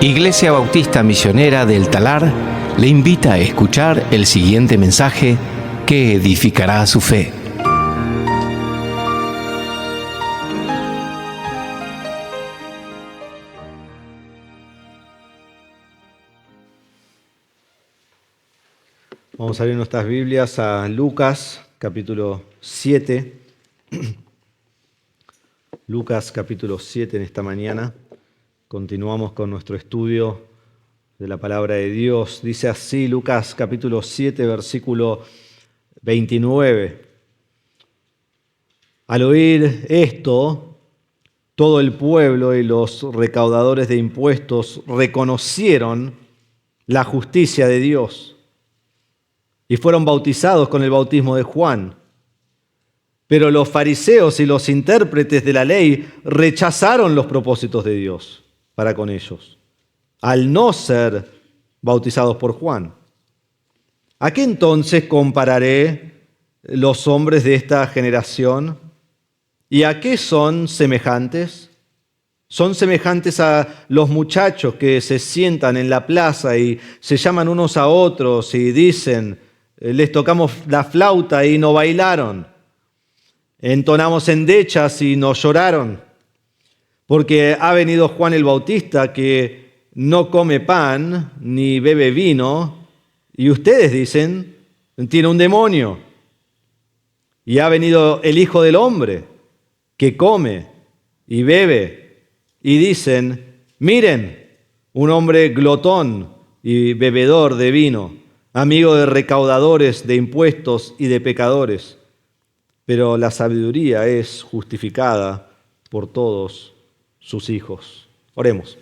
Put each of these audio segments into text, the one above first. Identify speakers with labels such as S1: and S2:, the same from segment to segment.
S1: Iglesia Bautista Misionera del Talar le invita a escuchar el siguiente mensaje que edificará su fe.
S2: Vamos a abrir nuestras Biblias a Lucas, capítulo 7. Lucas, capítulo 7 en esta mañana. Continuamos con nuestro estudio de la palabra de Dios. Dice así Lucas, capítulo 7, versículo 29. Al oír esto, todo el pueblo y los recaudadores de impuestos reconocieron la justicia de Dios y fueron bautizados con el bautismo de Juan. Pero los fariseos y los intérpretes de la ley rechazaron los propósitos de Dios para con ellos, al no ser bautizados por Juan. ¿A qué entonces compararé los hombres de esta generación? ¿Y a qué son semejantes? Son semejantes a los muchachos que se sientan en la plaza y se llaman unos a otros y dicen: les tocamos la flauta y no bailaron, entonamos endechas y no lloraron, porque ha venido Juan el Bautista que no come pan ni bebe vino, y ustedes dicen: tiene un demonio. Y ha venido el Hijo del Hombre que come y bebe, y dicen: miren, un hombre glotón y bebedor de vino, amigo de recaudadores de impuestos y de pecadores. Pero la sabiduría es justificada por todos sus hijos. Oremos.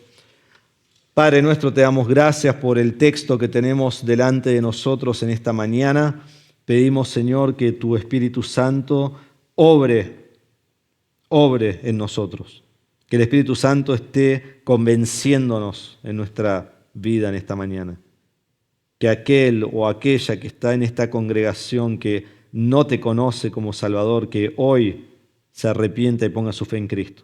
S2: Padre nuestro, te damos gracias por el texto que tenemos delante de nosotros en esta mañana. Pedimos, Señor, que tu Espíritu Santo obre en nosotros. Que el Espíritu Santo esté convenciéndonos en nuestra vida en esta mañana. Que aquel o aquella que está en esta congregación que no te conoce como Salvador, que hoy se arrepienta y ponga su fe en Cristo.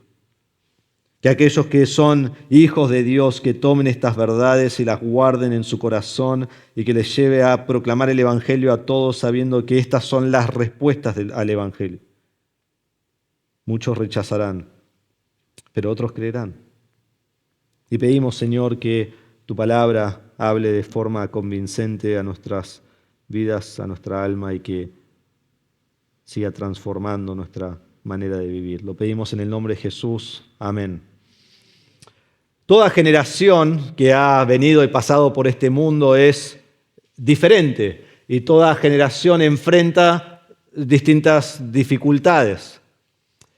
S2: Que aquellos que son hijos de Dios, que tomen estas verdades y las guarden en su corazón y que les lleve a proclamar el Evangelio a todos sabiendo que estas son las respuestas al Evangelio. Muchos rechazarán, pero otros creerán. Y pedimos, Señor, que tu palabra hable de forma convincente a nuestras vidas, a nuestra alma, y que siga transformando nuestra manera de vivir. Lo pedimos en el nombre de Jesús. Amén. Toda generación que ha venido y pasado por este mundo es diferente y toda generación enfrenta distintas dificultades.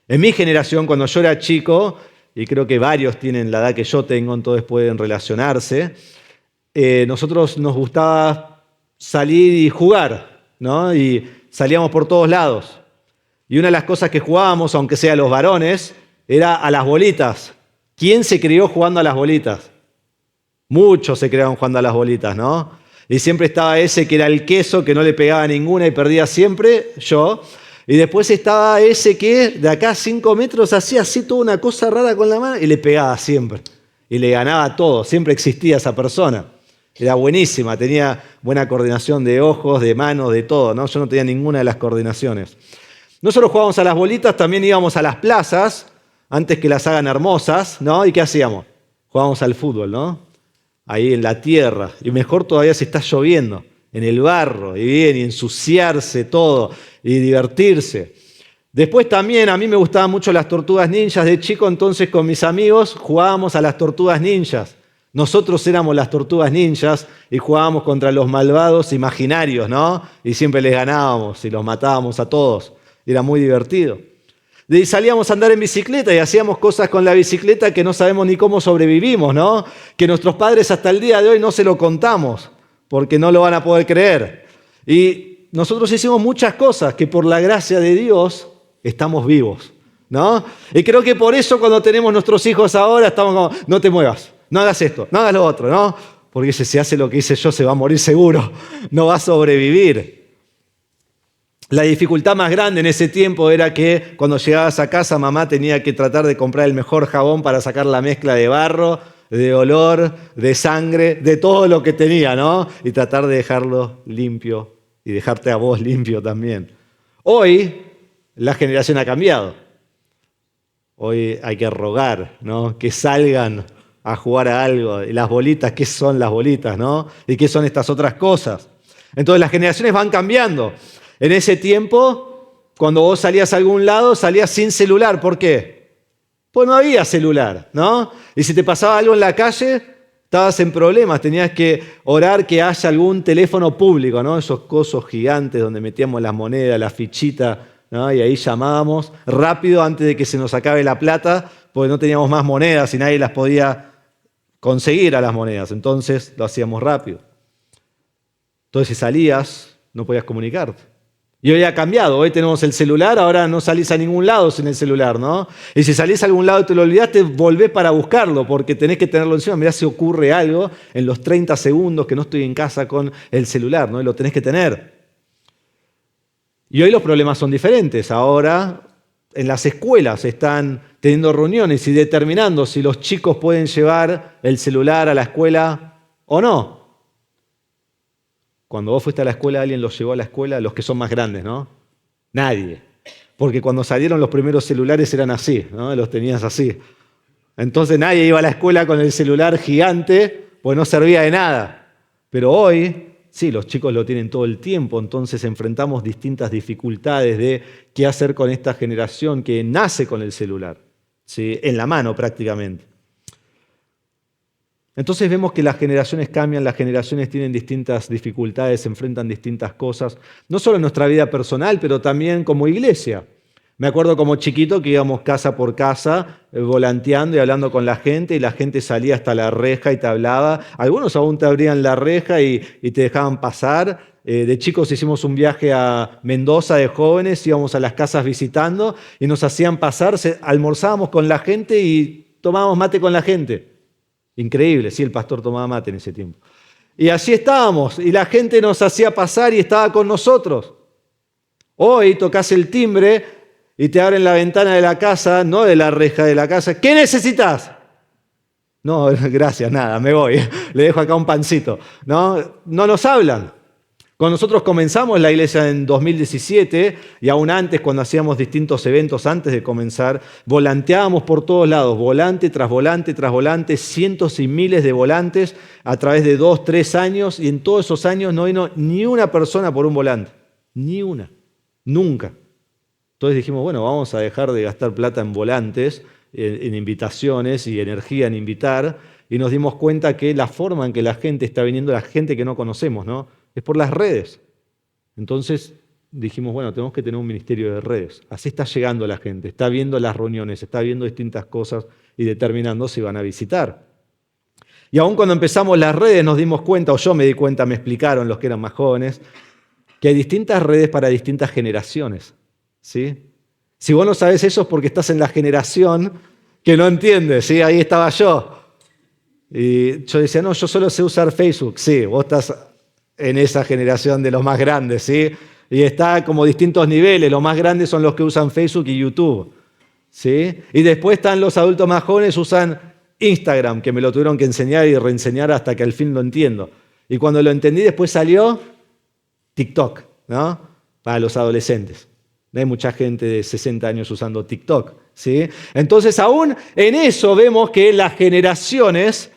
S2: En mi generación, cuando yo era chico, y creo que varios tienen la edad que yo tengo, entonces pueden relacionarse, nosotros nos gustaba salir y jugar, ¿no? Y salíamos por todos lados. Y una de las cosas que jugábamos, aunque sea los varones, era a las bolitas. ¿Quién se crió jugando a las bolitas? Muchos se criaron jugando a las bolitas, ¿no? Y siempre estaba ese que era el queso, que no le pegaba ninguna y perdía siempre, yo. Y después estaba ese que de acá a 5 metros hacía así toda una cosa rara con la mano y le pegaba siempre. Y le ganaba todo, siempre existía esa persona. Era buenísima, tenía buena coordinación de ojos, de manos, de todo, ¿no? Yo no tenía ninguna de las coordinaciones. No solo jugábamos a las bolitas, también íbamos a las plazas, antes que las hagan hermosas, ¿no? ¿Y qué hacíamos? Jugábamos al fútbol, ¿no? Ahí en la tierra, y mejor todavía si está lloviendo, en el barro, y bien, y ensuciarse todo, y divertirse. Después también a mí me gustaban mucho las tortugas ninjas de chico, entonces con mis amigos jugábamos a las tortugas ninjas. Nosotros éramos las tortugas ninjas y jugábamos contra los malvados imaginarios, ¿no? Y siempre les ganábamos y los matábamos a todos. Era muy divertido. Y salíamos a andar en bicicleta y hacíamos cosas con la bicicleta que no sabemos ni cómo sobrevivimos, ¿no? Que nuestros padres hasta el día de hoy no se lo contamos porque no lo van a poder creer. Y nosotros hicimos muchas cosas que por la gracia de Dios estamos vivos, ¿no? Y creo que por eso cuando tenemos nuestros hijos ahora estamos como: no te muevas, no hagas esto, no hagas lo otro, ¿no? Porque si hace lo que hice yo se va a morir seguro, no va a sobrevivir. La dificultad más grande en ese tiempo era que cuando llegabas a casa mamá tenía que tratar de comprar el mejor jabón para sacar la mezcla de barro de olor, de sangre, de todo lo que tenía, ¿no? Y tratar de dejarlo limpio y dejarte a vos limpio también. Hoy la generación ha cambiado. Hoy hay que rogar, ¿no? Que salgan a jugar a algo. Y las bolitas, ¿qué son las bolitas, no? ¿Y qué son estas otras cosas? Entonces las generaciones van cambiando. En ese tiempo, cuando vos salías a algún lado, salías sin celular. ¿Por qué? Pues no había celular, ¿no? Y si te pasaba algo en la calle, estabas en problemas. Tenías que orar que haya algún teléfono público, ¿no? Esos cosos gigantes donde metíamos las monedas, la fichita, ¿no? Y ahí llamábamos rápido antes de que se nos acabe la plata, porque no teníamos más monedas y nadie las podía conseguir a las monedas. Entonces lo hacíamos rápido. Entonces si salías, no podías comunicarte. Y hoy ha cambiado, hoy tenemos el celular, ahora no salís a ningún lado sin el celular, ¿no? Y si salís a algún lado y te lo olvidaste, volvés para buscarlo, porque tenés que tenerlo encima. Mirá si ocurre algo en los 30 segundos que no estoy en casa con el celular, ¿no? Y lo tenés que tener. Y hoy los problemas son diferentes. Ahora en las escuelas están teniendo reuniones y determinando si los chicos pueden llevar el celular a la escuela o no. Cuando vos fuiste a la escuela, ¿alguien los llevó a la escuela? Los que son más grandes, ¿no? Nadie. Porque cuando salieron los primeros celulares eran así, ¿no? Los tenías así. Entonces nadie iba a la escuela con el celular gigante, pues no servía de nada. Pero hoy, sí, los chicos lo tienen todo el tiempo, entonces enfrentamos distintas dificultades de qué hacer con esta generación que nace con el celular, ¿sí? En la mano prácticamente. Entonces vemos que las generaciones cambian, las generaciones tienen distintas dificultades, se enfrentan distintas cosas, no solo en nuestra vida personal, pero también como iglesia. Me acuerdo como chiquito que íbamos casa por casa, volanteando y hablando con la gente, y la gente salía hasta la reja y te hablaba. Algunos aún te abrían la reja y te dejaban pasar. De chicos hicimos un viaje a Mendoza de jóvenes, íbamos a las casas visitando y nos hacían pasar, almorzábamos con la gente y tomábamos mate con la gente. Increíble, sí, el pastor tomaba mate en ese tiempo. Y así estábamos, y la gente nos hacía pasar y estaba con nosotros. Hoy tocas el timbre y te abren la ventana de la casa, no de la reja de la casa. ¿Qué necesitas? No, gracias, nada, me voy. Le dejo acá un pancito. No nos hablan. Cuando nosotros comenzamos la iglesia en 2017, y aún antes, cuando hacíamos distintos eventos antes de comenzar, volanteábamos por todos lados, volante tras volante tras volante, cientos y miles de volantes a través de 2, 3 años, y en todos esos años no vino ni una persona por un volante. Ni una. Nunca. Entonces dijimos, bueno, vamos a dejar de gastar plata en volantes, en invitaciones y energía en invitar, y nos dimos cuenta que la forma en que la gente está viniendo, la gente que no conocemos, ¿no? Es por las redes. Entonces dijimos, bueno, tenemos que tener un ministerio de redes. Así está llegando la gente, está viendo las reuniones, está viendo distintas cosas y determinando si van a visitar. Y aún cuando empezamos las redes nos dimos cuenta, o yo me di cuenta, me explicaron los que eran más jóvenes, que hay distintas redes para distintas generaciones, ¿sí? Si vos no sabés eso es porque estás en la generación que no entiende, ¿sí? Ahí estaba yo. Y yo decía, no, yo solo sé usar Facebook. Sí, vos estás en esa generación de los más grandes, ¿sí? Y está como distintos niveles. Los más grandes son los que usan Facebook y YouTube, ¿sí? Y después están los adultos más jóvenes, usan Instagram, que me lo tuvieron que enseñar y reenseñar hasta que al fin lo entiendo. Y cuando lo entendí, después salió TikTok, ¿no? Para los adolescentes. No hay mucha gente de 60 años usando TikTok, ¿sí? Entonces, aún en eso vemos que las generaciones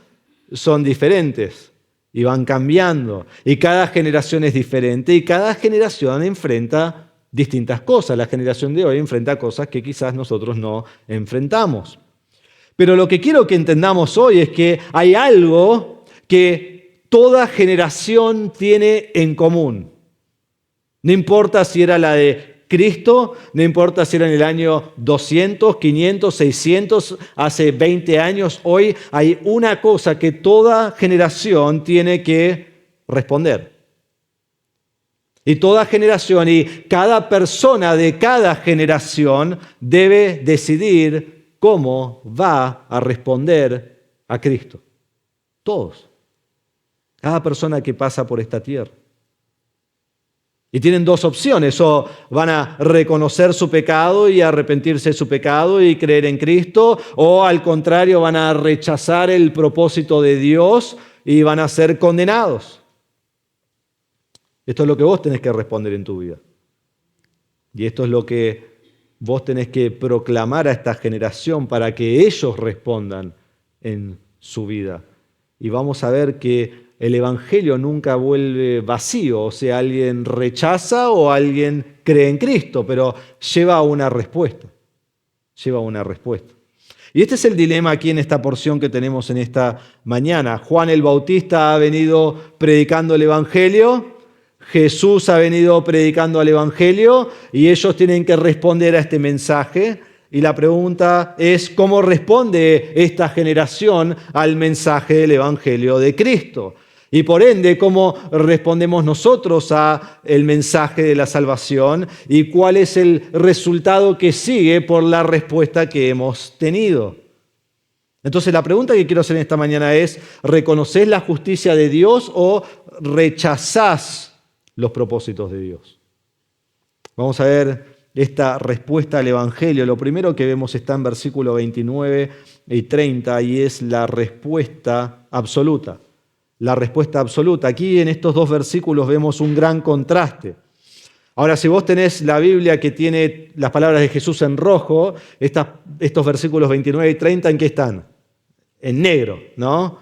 S2: son diferentes y van cambiando. Y cada generación es diferente y cada generación enfrenta distintas cosas. La generación de hoy enfrenta cosas que quizás nosotros no enfrentamos. Pero lo que quiero que entendamos hoy es que hay algo que toda generación tiene en común. No importa si era la de Cristo, no importa si era en el año 200, 500, 600, hace 20 años, hoy hay una cosa que toda generación tiene que responder. Y toda generación y cada persona de cada generación debe decidir cómo va a responder a Cristo. Todos. Cada persona que pasa por esta tierra. Y tienen dos opciones: o van a reconocer su pecado y arrepentirse de su pecado y creer en Cristo, o al contrario van a rechazar el propósito de Dios y van a ser condenados. Esto es lo que vos tenés que responder en tu vida. Y esto es lo que vos tenés que proclamar a esta generación para que ellos respondan en su vida. Y vamos a ver que el Evangelio nunca vuelve vacío, o sea, alguien rechaza o alguien cree en Cristo, pero lleva una respuesta. Lleva una respuesta. Y este es el dilema aquí en esta porción que tenemos en esta mañana. Juan el Bautista ha venido predicando el Evangelio, Jesús ha venido predicando el Evangelio y ellos tienen que responder a este mensaje. Y la pregunta es, ¿cómo responde esta generación al mensaje del Evangelio de Cristo? Y por ende, ¿cómo respondemos nosotros al mensaje de la salvación? ¿Y cuál es el resultado que sigue por la respuesta que hemos tenido? Entonces, la pregunta que quiero hacer en esta mañana es, ¿reconoces la justicia de Dios o rechazás los propósitos de Dios? Vamos a ver esta respuesta al Evangelio. Lo primero que vemos está en versículos 29 y 30 y es la respuesta absoluta. La respuesta absoluta. Aquí en estos dos versículos vemos un gran contraste. Ahora, si vos tenés la Biblia que tiene las palabras de Jesús en rojo, estos versículos 29 y 30, ¿en qué están? En negro, ¿no?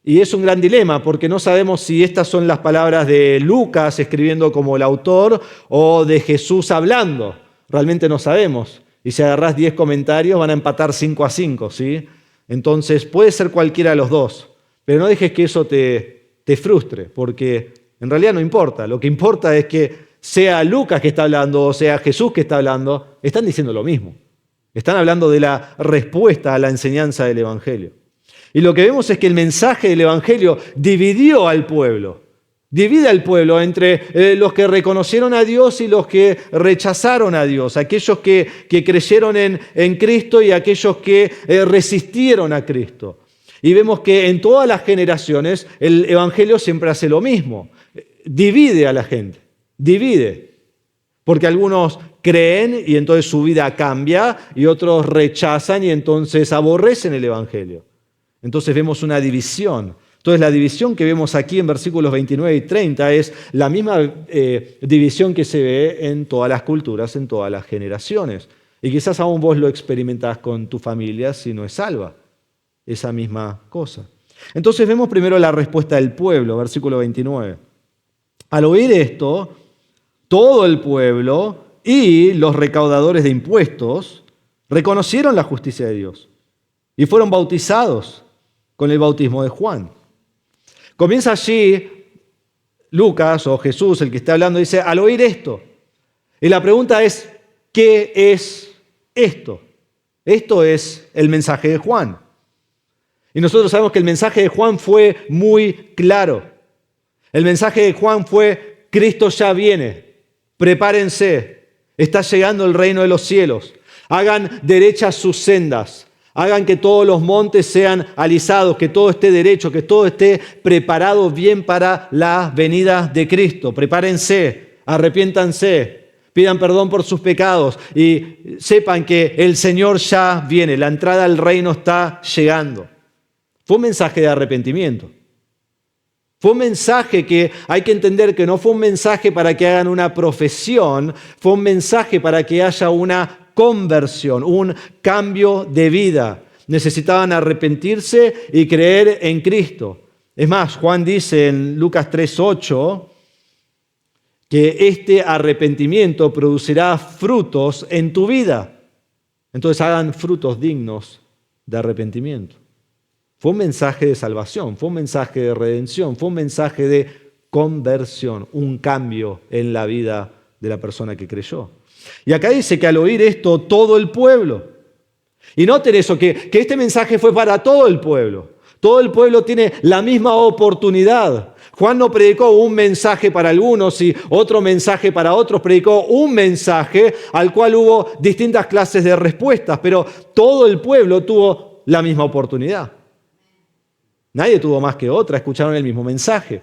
S2: Y es un gran dilema porque no sabemos si estas son las palabras de Lucas escribiendo como el autor o de Jesús hablando. Realmente no sabemos. Y si agarrás 10 comentarios van a empatar 5-5, ¿sí? Entonces puede ser cualquiera de los dos. Pero no dejes que eso te frustre, porque en realidad no importa. Lo que importa es que sea Lucas que está hablando o sea Jesús que está hablando, están diciendo lo mismo. Están hablando de la respuesta a la enseñanza del Evangelio. Y lo que vemos es que el mensaje del Evangelio dividió al pueblo. Divide al pueblo entre los que reconocieron a Dios y los que rechazaron a Dios. Aquellos que creyeron en Cristo y aquellos que resistieron a Cristo. Y vemos que en todas las generaciones el Evangelio siempre hace lo mismo. Divide a la gente, divide. Porque algunos creen y entonces su vida cambia y otros rechazan y entonces aborrecen el Evangelio. Entonces vemos una división. Entonces la división que vemos aquí en versículos 29 y 30 es la misma división que se ve en todas las culturas, en todas las generaciones. Y quizás aún vos lo experimentás con tu familia si no es salva. Esa misma cosa. Entonces vemos primero la respuesta del pueblo, versículo 29. Al oír esto, todo el pueblo y los recaudadores de impuestos reconocieron la justicia de Dios y fueron bautizados con el bautismo de Juan. Comienza allí Lucas o Jesús, el que está hablando, dice, al oír esto. Y la pregunta es, ¿qué es esto? Esto es el mensaje de Juan. Y nosotros sabemos que el mensaje de Juan fue muy claro. El mensaje de Juan fue, Cristo ya viene, prepárense, está llegando el reino de los cielos, hagan derechas sus sendas, hagan que todos los montes sean alisados, que todo esté derecho, que todo esté preparado bien para la venida de Cristo. Prepárense, arrepiéntanse, pidan perdón por sus pecados y sepan que el Señor ya viene, la entrada al reino está llegando. Fue un mensaje de arrepentimiento. Fue un mensaje que hay que entender que no fue un mensaje para que hagan una profesión, fue un mensaje para que haya una conversión, un cambio de vida. Necesitaban arrepentirse y creer en Cristo. Es más, Juan dice en Lucas 3:8 que este arrepentimiento producirá frutos en tu vida. Entonces hagan frutos dignos de arrepentimiento. Fue un mensaje de salvación, fue un mensaje de redención, fue un mensaje de conversión, un cambio en la vida de la persona que creyó. Y acá dice que al oír esto, todo el pueblo. Y noten eso, que este mensaje fue para todo el pueblo. Todo el pueblo tiene la misma oportunidad. Juan no predicó un mensaje para algunos y otro mensaje para otros, predicó un mensaje al cual hubo distintas clases de respuestas, pero todo el pueblo tuvo la misma oportunidad. Nadie tuvo más que otra, escucharon el mismo mensaje.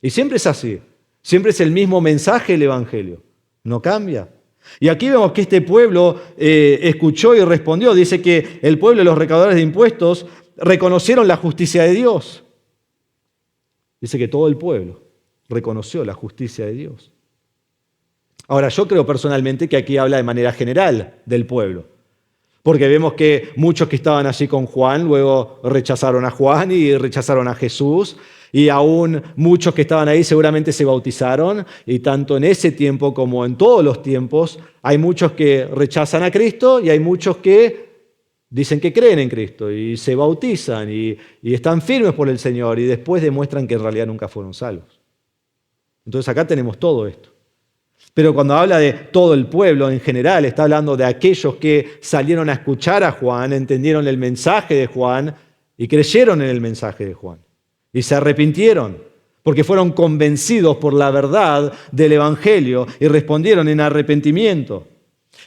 S2: Y siempre es así. Siempre es el mismo mensaje el Evangelio. No cambia. Y aquí vemos que este pueblo escuchó y respondió. Dice que el pueblo y los recaudadores de impuestos reconocieron la justicia de Dios. Dice que todo el pueblo reconoció la justicia de Dios. Ahora, yo creo personalmente que aquí habla de manera general del pueblo. Porque vemos que muchos que estaban allí con Juan luego rechazaron a Juan y rechazaron a Jesús. Y aún muchos que estaban ahí seguramente se bautizaron. Y tanto en ese tiempo como en todos los tiempos hay muchos que rechazan a Cristo y hay muchos que dicen que creen en Cristo y se bautizan y están firmes por el Señor y después demuestran que en realidad nunca fueron salvos. Entonces acá tenemos todo esto. Pero cuando habla de todo el pueblo en general, está hablando de aquellos que salieron a escuchar a Juan, entendieron el mensaje de Juan y creyeron en el mensaje de Juan. Y se arrepintieron porque fueron convencidos por la verdad del Evangelio y respondieron en arrepentimiento.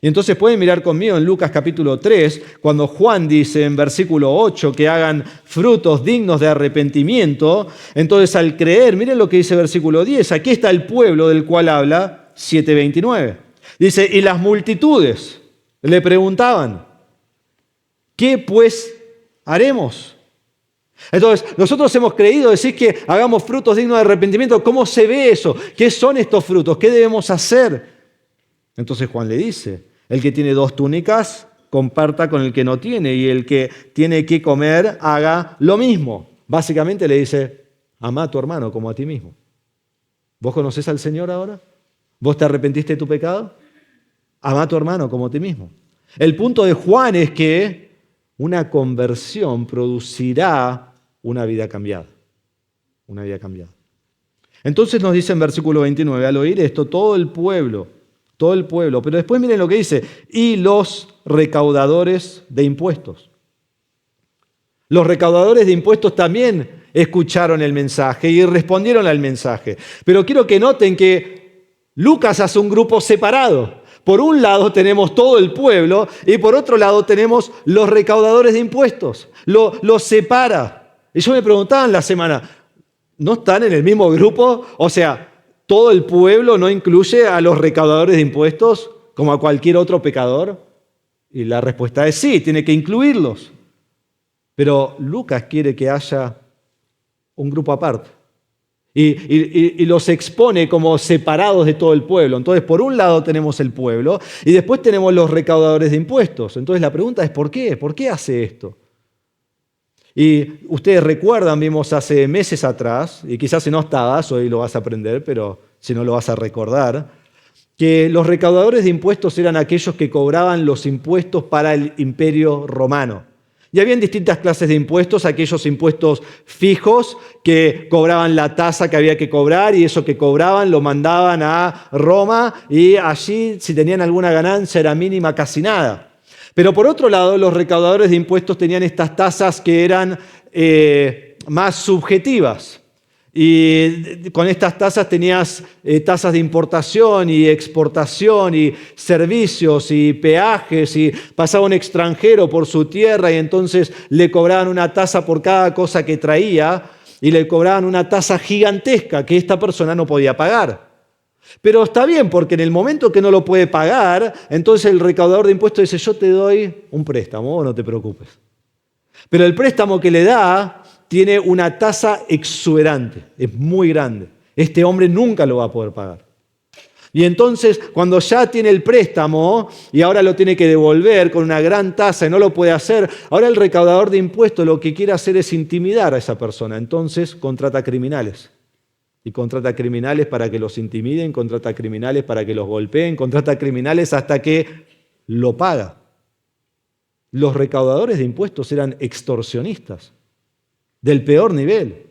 S2: Y entonces pueden mirar conmigo en Lucas capítulo 3, cuando Juan dice en versículo 8 que hagan frutos dignos de arrepentimiento. Entonces al creer, miren lo que dice versículo 10, aquí está el pueblo del cual habla 7:29. Dice, y las multitudes le preguntaban, ¿qué pues haremos? Entonces, nosotros hemos creído decir que hagamos frutos dignos de arrepentimiento. ¿Cómo se ve eso? ¿Qué son estos frutos? ¿Qué debemos hacer? Entonces Juan le dice, el que tiene 2 túnicas, comparta con el que no tiene, y el que tiene que comer, haga lo mismo. Básicamente le dice, ama a tu hermano como a ti mismo. ¿Vos conocés al Señor ahora? ¿Vos te arrepentiste de tu pecado? Ama a tu hermano como a ti mismo. El punto de Juan es que una conversión producirá una vida cambiada. Una vida cambiada. Entonces nos dice en versículo 29, al oír esto, todo el pueblo, pero después miren lo que dice, y los recaudadores de impuestos. Los recaudadores de impuestos también escucharon el mensaje y respondieron al mensaje. Pero quiero que noten que Lucas hace un grupo separado. Por un lado tenemos todo el pueblo y por otro lado tenemos los recaudadores de impuestos. Los separa. Y yo me preguntaba en la semana, ¿no están en el mismo grupo? O sea, ¿todo el pueblo no incluye a los recaudadores de impuestos como a cualquier otro pecador? Y la respuesta es sí, tiene que incluirlos. Pero Lucas quiere que haya un grupo aparte. Y los expone como separados de todo el pueblo. Entonces, por un lado tenemos el pueblo y después tenemos los recaudadores de impuestos. Entonces, la pregunta es ¿por qué? ¿Por qué hace esto? Y ustedes recuerdan, vimos hace meses atrás, y quizás si no estabas, hoy lo vas a aprender, pero si no lo vas a recordar, que los recaudadores de impuestos eran aquellos que cobraban los impuestos para el Imperio Romano. Y habían distintas clases de impuestos, aquellos impuestos fijos que cobraban la tasa que había que cobrar y eso que cobraban lo mandaban a Roma y allí si tenían alguna ganancia era mínima, casi nada. Pero por otro lado, los recaudadores de impuestos tenían estas tasas que eran más subjetivas. Y con estas tasas tenías tasas de importación y exportación y servicios y peajes y pasaba un extranjero por su tierra y entonces le cobraban una tasa por cada cosa que traía y le cobraban una tasa gigantesca que esta persona no podía pagar. Pero está bien porque en el momento que no lo puede pagar, entonces el recaudador de impuestos dice yo te doy un préstamo, no te preocupes. Pero el préstamo que le da tiene una tasa exuberante, es muy grande. Este hombre nunca lo va a poder pagar. Y entonces, cuando ya tiene el préstamo y ahora lo tiene que devolver con una gran tasa y no lo puede hacer, ahora el recaudador de impuestos lo que quiere hacer es intimidar a esa persona. Entonces, contrata criminales. Y contrata criminales para que los intimiden, contrata criminales para que los golpeen, contrata criminales hasta que lo paga. Los recaudadores de impuestos eran extorsionistas del peor nivel.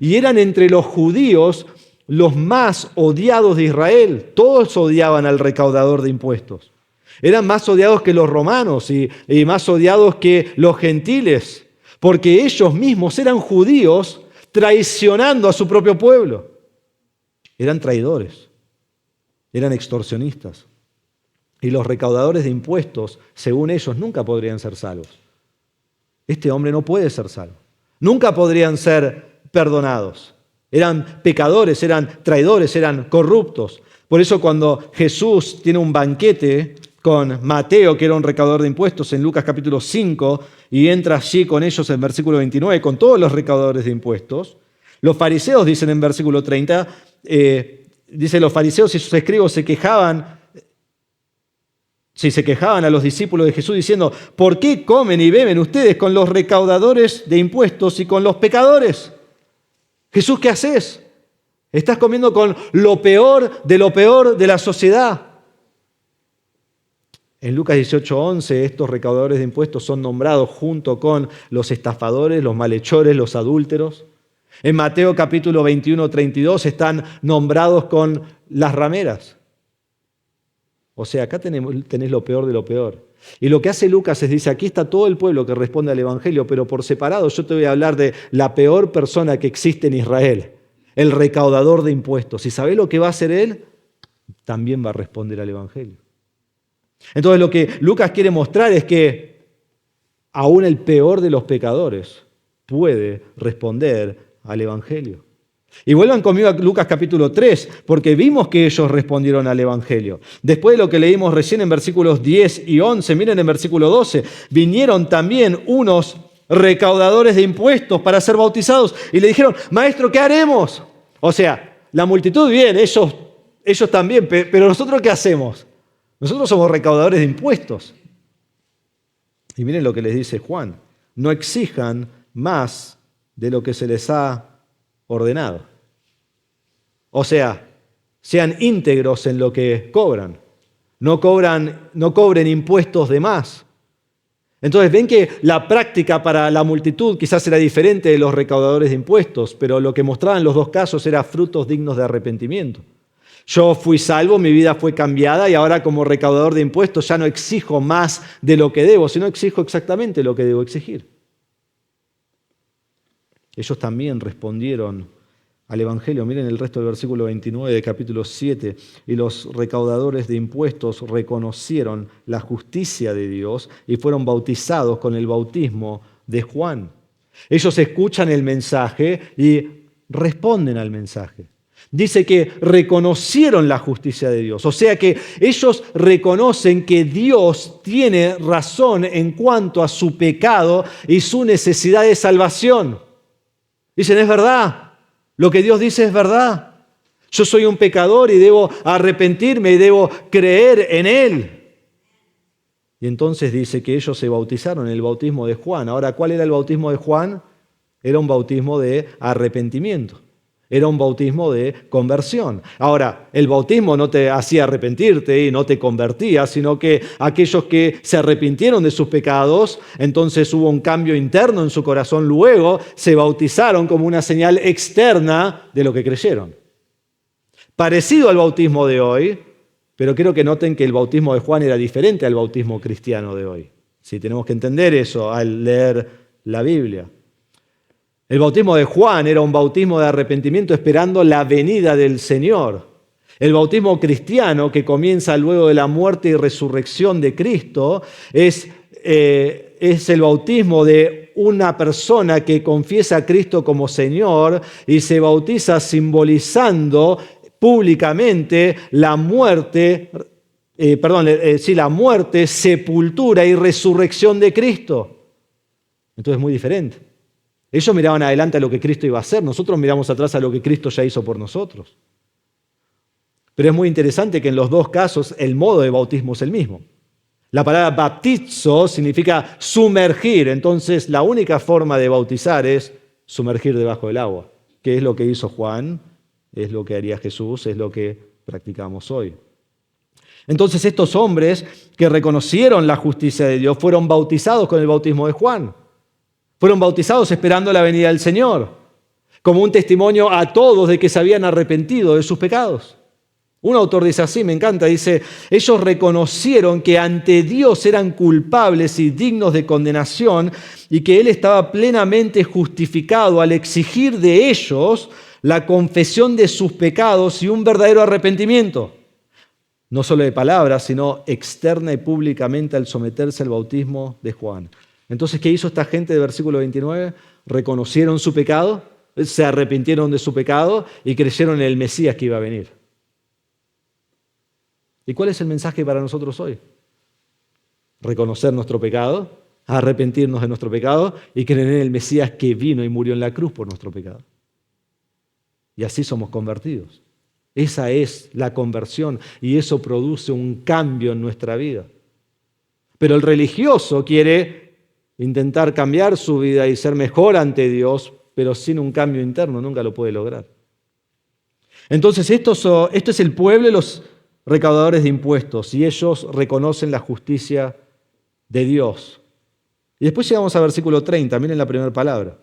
S2: Y eran entre los judíos los más odiados de Israel. Todos odiaban al recaudador de impuestos. Eran más odiados que los romanos y más odiados que los gentiles, porque ellos mismos eran judíos traicionando a su propio pueblo. Eran traidores, eran extorsionistas. Y los recaudadores de impuestos, según ellos, nunca podrían ser salvos. Este hombre no puede ser salvo. Nunca podrían ser perdonados. Eran pecadores, eran traidores, eran corruptos. Por eso cuando Jesús tiene un banquete con Mateo, que era un recaudador de impuestos, en Lucas capítulo 5, y entra allí con ellos en versículo 29, con todos los recaudadores de impuestos, los fariseos dicen en versículo 30, dice, los fariseos y sus escribas se quejaban a los discípulos de Jesús diciendo, ¿por qué comen y beben ustedes con los recaudadores de impuestos y con los pecadores? Jesús, ¿qué haces? Estás comiendo con lo peor de la sociedad. En Lucas 18:11 estos recaudadores de impuestos son nombrados junto con los estafadores, los malhechores, los adúlteros. En Mateo capítulo 21:32 están nombrados con las rameras. O sea, acá tenés lo peor de lo peor. Y lo que hace Lucas es, dice, aquí está todo el pueblo que responde al Evangelio, pero por separado yo te voy a hablar de la peor persona que existe en Israel, el recaudador de impuestos. ¿Y sabés lo que va a hacer él? También va a responder al Evangelio. Entonces lo que Lucas quiere mostrar es que aún el peor de los pecadores puede responder al Evangelio. Y vuelvan conmigo a Lucas capítulo 3, porque vimos que ellos respondieron al Evangelio. Después de lo que leímos recién en versículos 10 y 11, miren en versículo 12, vinieron también unos recaudadores de impuestos para ser bautizados y le dijeron, maestro, ¿qué haremos? O sea, la multitud bien, ellos también, pero nosotros ¿qué hacemos? Nosotros somos recaudadores de impuestos. Y miren lo que les dice Juan, no exijan más de lo que se les ha ordenado. O sea, sean íntegros en lo que cobran. No cobren impuestos de más. Entonces ven que la práctica para la multitud quizás era diferente de los recaudadores de impuestos, pero lo que mostraban los dos casos era frutos dignos de arrepentimiento. Yo fui salvo, mi vida fue cambiada y ahora como recaudador de impuestos ya no exijo más de lo que debo, sino exijo exactamente lo que debo exigir. Ellos también respondieron al Evangelio. Miren el resto del versículo 29 de capítulo 7. Y los recaudadores de impuestos reconocieron la justicia de Dios y fueron bautizados con el bautismo de Juan. Ellos escuchan el mensaje y responden al mensaje. Dice que reconocieron la justicia de Dios. O sea que ellos reconocen que Dios tiene razón en cuanto a su pecado y su necesidad de salvación. Dicen, es verdad, lo que Dios dice es verdad. Yo soy un pecador y debo arrepentirme y debo creer en Él. Y entonces dice que ellos se bautizaron en el bautismo de Juan. Ahora, ¿cuál era el bautismo de Juan? Era un bautismo de arrepentimiento. Era un bautismo de conversión. Ahora, el bautismo no te hacía arrepentirte y no te convertía, sino que aquellos que se arrepintieron de sus pecados, entonces hubo un cambio interno en su corazón, luego se bautizaron como una señal externa de lo que creyeron. Parecido al bautismo de hoy, pero quiero que noten que el bautismo de Juan era diferente al bautismo cristiano de hoy. Sí, tenemos que entender eso al leer la Biblia. El bautismo de Juan era un bautismo de arrepentimiento esperando la venida del Señor. El bautismo cristiano, que comienza luego de la muerte y resurrección de Cristo, es el bautismo de una persona que confiesa a Cristo como Señor y se bautiza simbolizando públicamente la muerte, sepultura y resurrección de Cristo. Entonces es muy diferente. Ellos miraban adelante a lo que Cristo iba a hacer, nosotros miramos atrás a lo que Cristo ya hizo por nosotros. Pero es muy interesante que en los dos casos el modo de bautismo es el mismo. La palabra baptizo significa sumergir, entonces la única forma de bautizar es sumergir debajo del agua. ¿Qué es lo que hizo Juan? Es lo que haría Jesús, es lo que practicamos hoy. Entonces estos hombres que reconocieron la justicia de Dios fueron bautizados con el bautismo de Juan. Fueron bautizados esperando la venida del Señor, como un testimonio a todos de que se habían arrepentido de sus pecados. Un autor dice así, me encanta, dice, ellos reconocieron que ante Dios eran culpables y dignos de condenación y que Él estaba plenamente justificado al exigir de ellos la confesión de sus pecados y un verdadero arrepentimiento. No solo de palabras, sino externa y públicamente al someterse al bautismo de Juan. Entonces, ¿qué hizo esta gente de versículo 29? Reconocieron su pecado, se arrepintieron de su pecado y creyeron en el Mesías que iba a venir. ¿Y cuál es el mensaje para nosotros hoy? Reconocer nuestro pecado, arrepentirnos de nuestro pecado y creer en el Mesías que vino y murió en la cruz por nuestro pecado. Y así somos convertidos. Esa es la conversión y eso produce un cambio en nuestra vida. Pero el religioso quiere intentar cambiar su vida y ser mejor ante Dios, pero sin un cambio interno nunca lo puede lograr. Entonces, esto es el pueblo y los recaudadores de impuestos, y ellos reconocen la justicia de Dios. Y después llegamos al versículo 30, miren la primera palabra.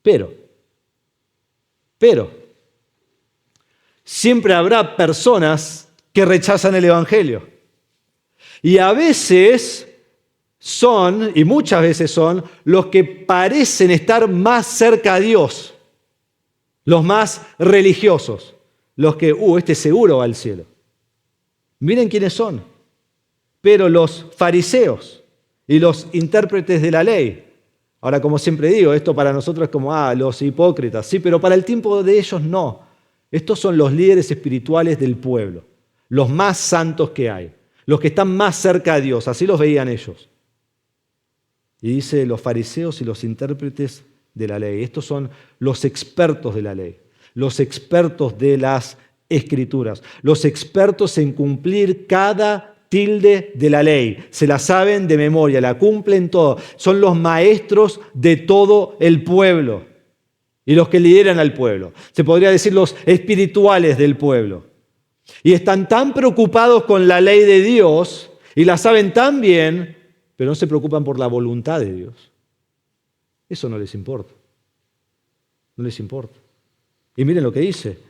S2: Pero, siempre habrá personas que rechazan el Evangelio. Y a veces son, y muchas veces son, los que parecen estar más cerca a Dios, los más religiosos, los que, este seguro va al cielo. Miren quiénes son. Pero los fariseos y los intérpretes de la ley. Ahora, como siempre digo, esto para nosotros es como, los hipócritas. Sí, pero para el tiempo de ellos no. Estos son los líderes espirituales del pueblo, los más santos que hay, los que están más cerca a Dios, así los veían ellos. Y dice los fariseos y los intérpretes de la ley. Estos son los expertos de la ley, los expertos de las Escrituras, los expertos en cumplir cada tilde de la ley. Se la saben de memoria, la cumplen todo. Son los maestros de todo el pueblo y los que lideran al pueblo. Se podría decir los espirituales del pueblo. Y están tan preocupados con la ley de Dios y la saben tan bien, pero no se preocupan por la voluntad de Dios. Eso no les importa. No les importa. Y miren lo que dice.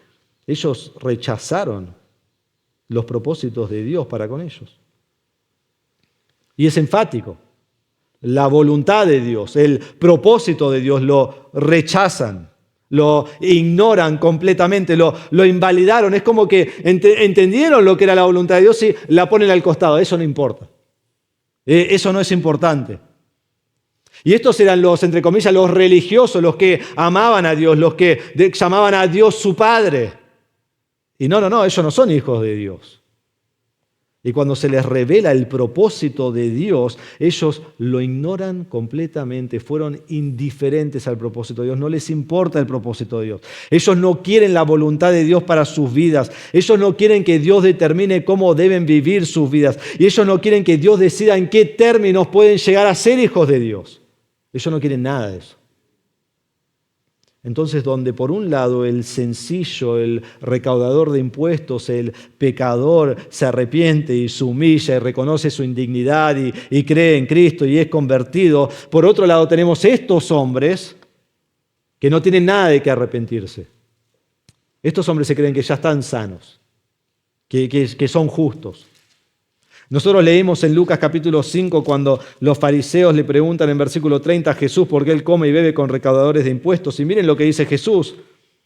S2: Ellos rechazaron los propósitos de Dios para con ellos. Y es enfático. La voluntad de Dios, el propósito de Dios lo rechazan, lo ignoran completamente, lo invalidaron. Es como que entendieron lo que era la voluntad de Dios y la ponen al costado. Eso no importa. Eso no es importante. Y estos eran los, entre comillas, los religiosos, los que amaban a Dios, los que llamaban a Dios su Padre. Y no, ellos no son hijos de Dios. Y cuando se les revela el propósito de Dios, ellos lo ignoran completamente, fueron indiferentes al propósito de Dios, no les importa el propósito de Dios. Ellos no quieren la voluntad de Dios para sus vidas, ellos no quieren que Dios determine cómo deben vivir sus vidas, y ellos no quieren que Dios decida en qué términos pueden llegar a ser hijos de Dios. Ellos no quieren nada de eso. Entonces, donde por un lado el sencillo, el recaudador de impuestos, el pecador se arrepiente y se humilla y reconoce su indignidad y cree en Cristo y es convertido, por otro lado tenemos estos hombres que no tienen nada de qué arrepentirse. Estos hombres se creen que ya están sanos, que son justos. Nosotros leímos en Lucas capítulo 5 cuando los fariseos le preguntan en versículo 30 a Jesús por qué él come y bebe con recaudadores de impuestos. Y miren lo que dice Jesús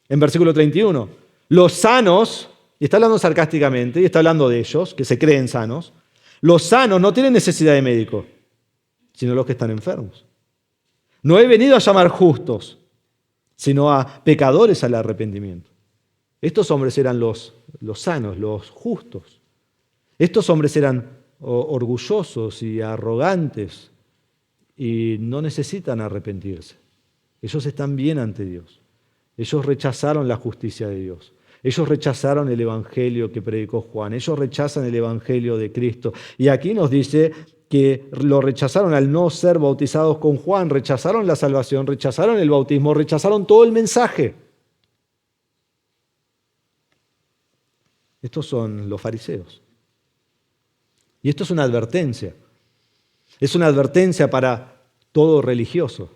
S2: en versículo 31. Los sanos, y está hablando sarcásticamente, y está hablando de ellos, que se creen sanos, los sanos no tienen necesidad de médico, sino los que están enfermos. No he venido a llamar justos, sino a pecadores al arrepentimiento. Estos hombres eran los sanos, los justos. Estos hombres eran orgullosos y arrogantes y no necesitan arrepentirse. Ellos están bien ante Dios. Ellos rechazaron la justicia de Dios. Ellos rechazaron el evangelio que predicó Juan. Ellos rechazan el evangelio de Cristo. Y aquí nos dice que lo rechazaron al no ser bautizados con Juan. Rechazaron la salvación, rechazaron el bautismo, rechazaron todo el mensaje. Estos son los fariseos. Y esto es una advertencia. Es una advertencia para todo religioso.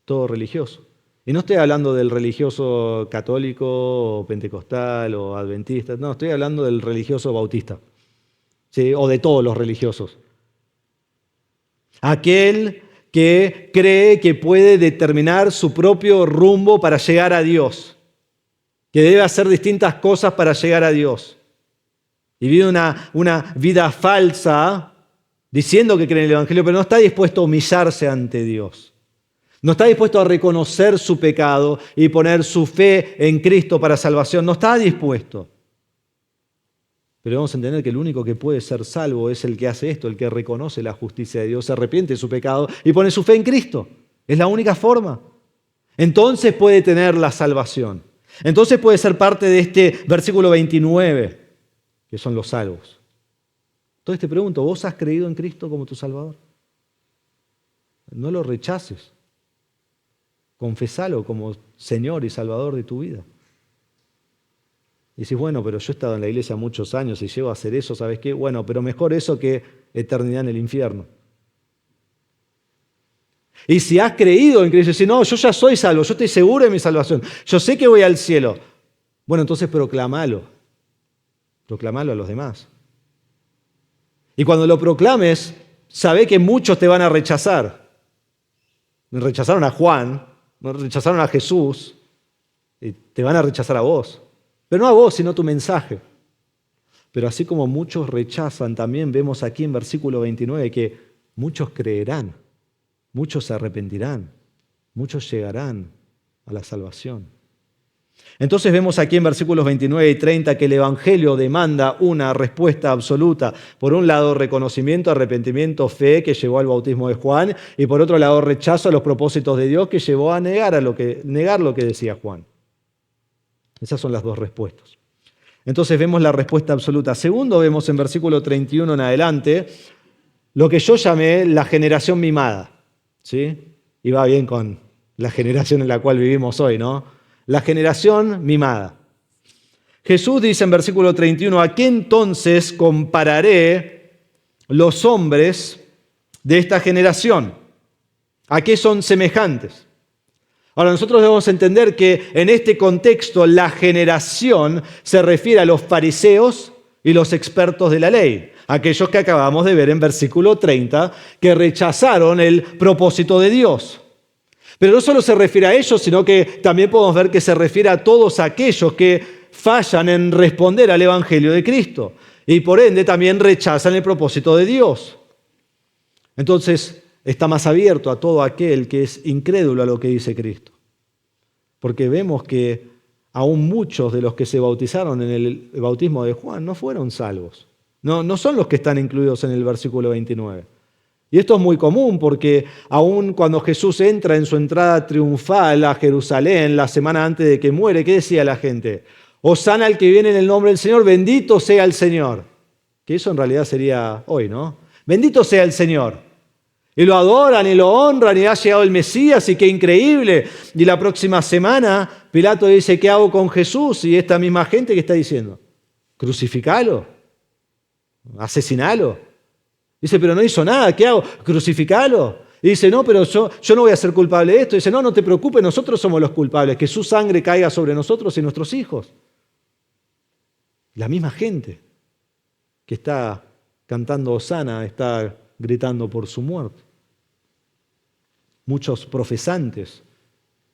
S2: Todo religioso. Y no estoy hablando del religioso católico o pentecostal o adventista. No, estoy hablando del religioso bautista. ¿Sí? O de todos los religiosos. Aquel que cree que puede determinar su propio rumbo para llegar a Dios. Que debe hacer distintas cosas para llegar a Dios. Y vive una vida falsa, diciendo que cree en el Evangelio, pero no está dispuesto a humillarse ante Dios. No está dispuesto a reconocer su pecado y poner su fe en Cristo para salvación. No está dispuesto. Pero debemos entender que el único que puede ser salvo es el que hace esto, el que reconoce la justicia de Dios, se arrepiente de su pecado y pone su fe en Cristo. Es la única forma. Entonces puede tener la salvación. Entonces puede ser parte de este versículo 29, que son los salvos. Entonces te pregunto, ¿vos has creído en Cristo como tu Salvador? No lo rechaces. Confesalo como Señor y Salvador de tu vida. Y dices, bueno, pero yo he estado en la iglesia muchos años y llego a hacer eso, ¿sabes qué? Bueno, pero mejor eso que eternidad en el infierno. Y si has creído en Cristo y dices, no, yo ya soy salvo, yo estoy seguro de mi salvación, yo sé que voy al cielo. Bueno, entonces proclamalo a los demás. Y cuando lo proclames, sabé que muchos te van a rechazar. Me rechazaron a Juan, me rechazaron a Jesús, y te van a rechazar a vos. Pero no a vos, sino a tu mensaje. Pero así como muchos rechazan, también vemos aquí en versículo 29 que muchos creerán, muchos se arrepentirán, muchos llegarán a la salvación. Entonces vemos aquí en versículos 29 y 30 que el Evangelio demanda una respuesta absoluta. Por un lado, reconocimiento, arrepentimiento, fe, que llevó al bautismo de Juan, y por otro lado, rechazo a los propósitos de Dios, que llevó a negar lo que decía Juan. Esas son las dos respuestas. Entonces vemos la respuesta absoluta. Segundo, vemos en versículo 31 en adelante lo que yo llamé la generación mimada. ¿Sí? Y va bien con la generación en la cual vivimos hoy, ¿no? La generación mimada. Jesús dice en versículo 31, ¿a qué entonces compararé los hombres de esta generación? ¿A qué son semejantes? Ahora, nosotros debemos entender que en este contexto la generación se refiere a los fariseos y los expertos de la ley, aquellos que acabamos de ver en versículo 30, que rechazaron el propósito de Dios. Pero no solo se refiere a ellos, sino que también podemos ver que se refiere a todos aquellos que fallan en responder al Evangelio de Cristo y por ende también rechazan el propósito de Dios. Entonces, está más abierto a todo aquel que es incrédulo a lo que dice Cristo. Porque vemos que aún muchos de los que se bautizaron en el bautismo de Juan no fueron salvos. No son los que están incluidos en el versículo 29. Y esto es muy común porque aún cuando Jesús entra en su entrada triunfal a Jerusalén la semana antes de que muere, ¿qué decía la gente? Hosana al que viene en el nombre del Señor, bendito sea el Señor. Que eso en realidad sería hoy, ¿no? Bendito sea el Señor. Y lo adoran y lo honran y ha llegado el Mesías y qué increíble. Y la próxima semana Pilato dice, ¿qué hago con Jesús? Y esta misma gente que está diciendo, crucificalo, asesinalo. Dice, pero no hizo nada, ¿qué hago? Crucificalo. Y dice, no, pero yo no voy a ser culpable de esto. Y dice, no te preocupes, nosotros somos los culpables, que su sangre caiga sobre nosotros y nuestros hijos. La misma gente que está cantando Hosana está gritando por su muerte. Muchos profesantes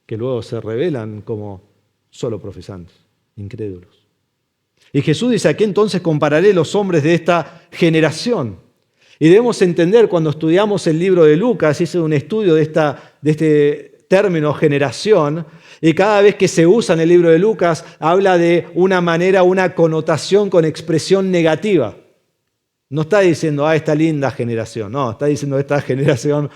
S2: que luego se revelan como solo profesantes, incrédulos. Y Jesús dice, ¿a qué entonces compararé los hombres de esta generación? Y debemos entender, cuando estudiamos el libro de Lucas, hice un estudio de este término generación, y cada vez que se usa en el libro de Lucas, habla de una manera, una connotación con expresión negativa. No está diciendo, esta linda generación, no, está diciendo esta generación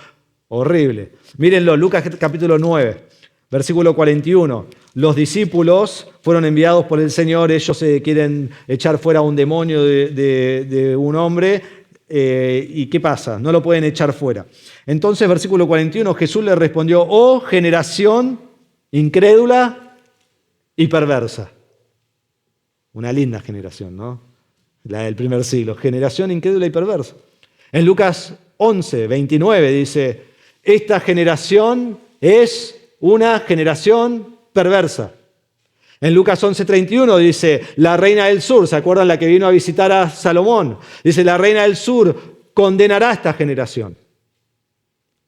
S2: horrible. Mírenlo, Lucas capítulo 9, versículo 41. Los discípulos fueron enviados por el Señor, ellos quieren echar fuera a un demonio de un hombre, ¿y qué pasa? No lo pueden echar fuera. Entonces, versículo 41, Jesús le respondió, oh generación incrédula y perversa. Una linda generación, ¿no? La del primer siglo, generación incrédula y perversa. En Lucas 11, 29 dice, esta generación es una generación perversa. En Lucas 11:31 dice, la reina del sur, ¿se acuerdan la que vino a visitar a Salomón? Dice, la reina del sur condenará a esta generación.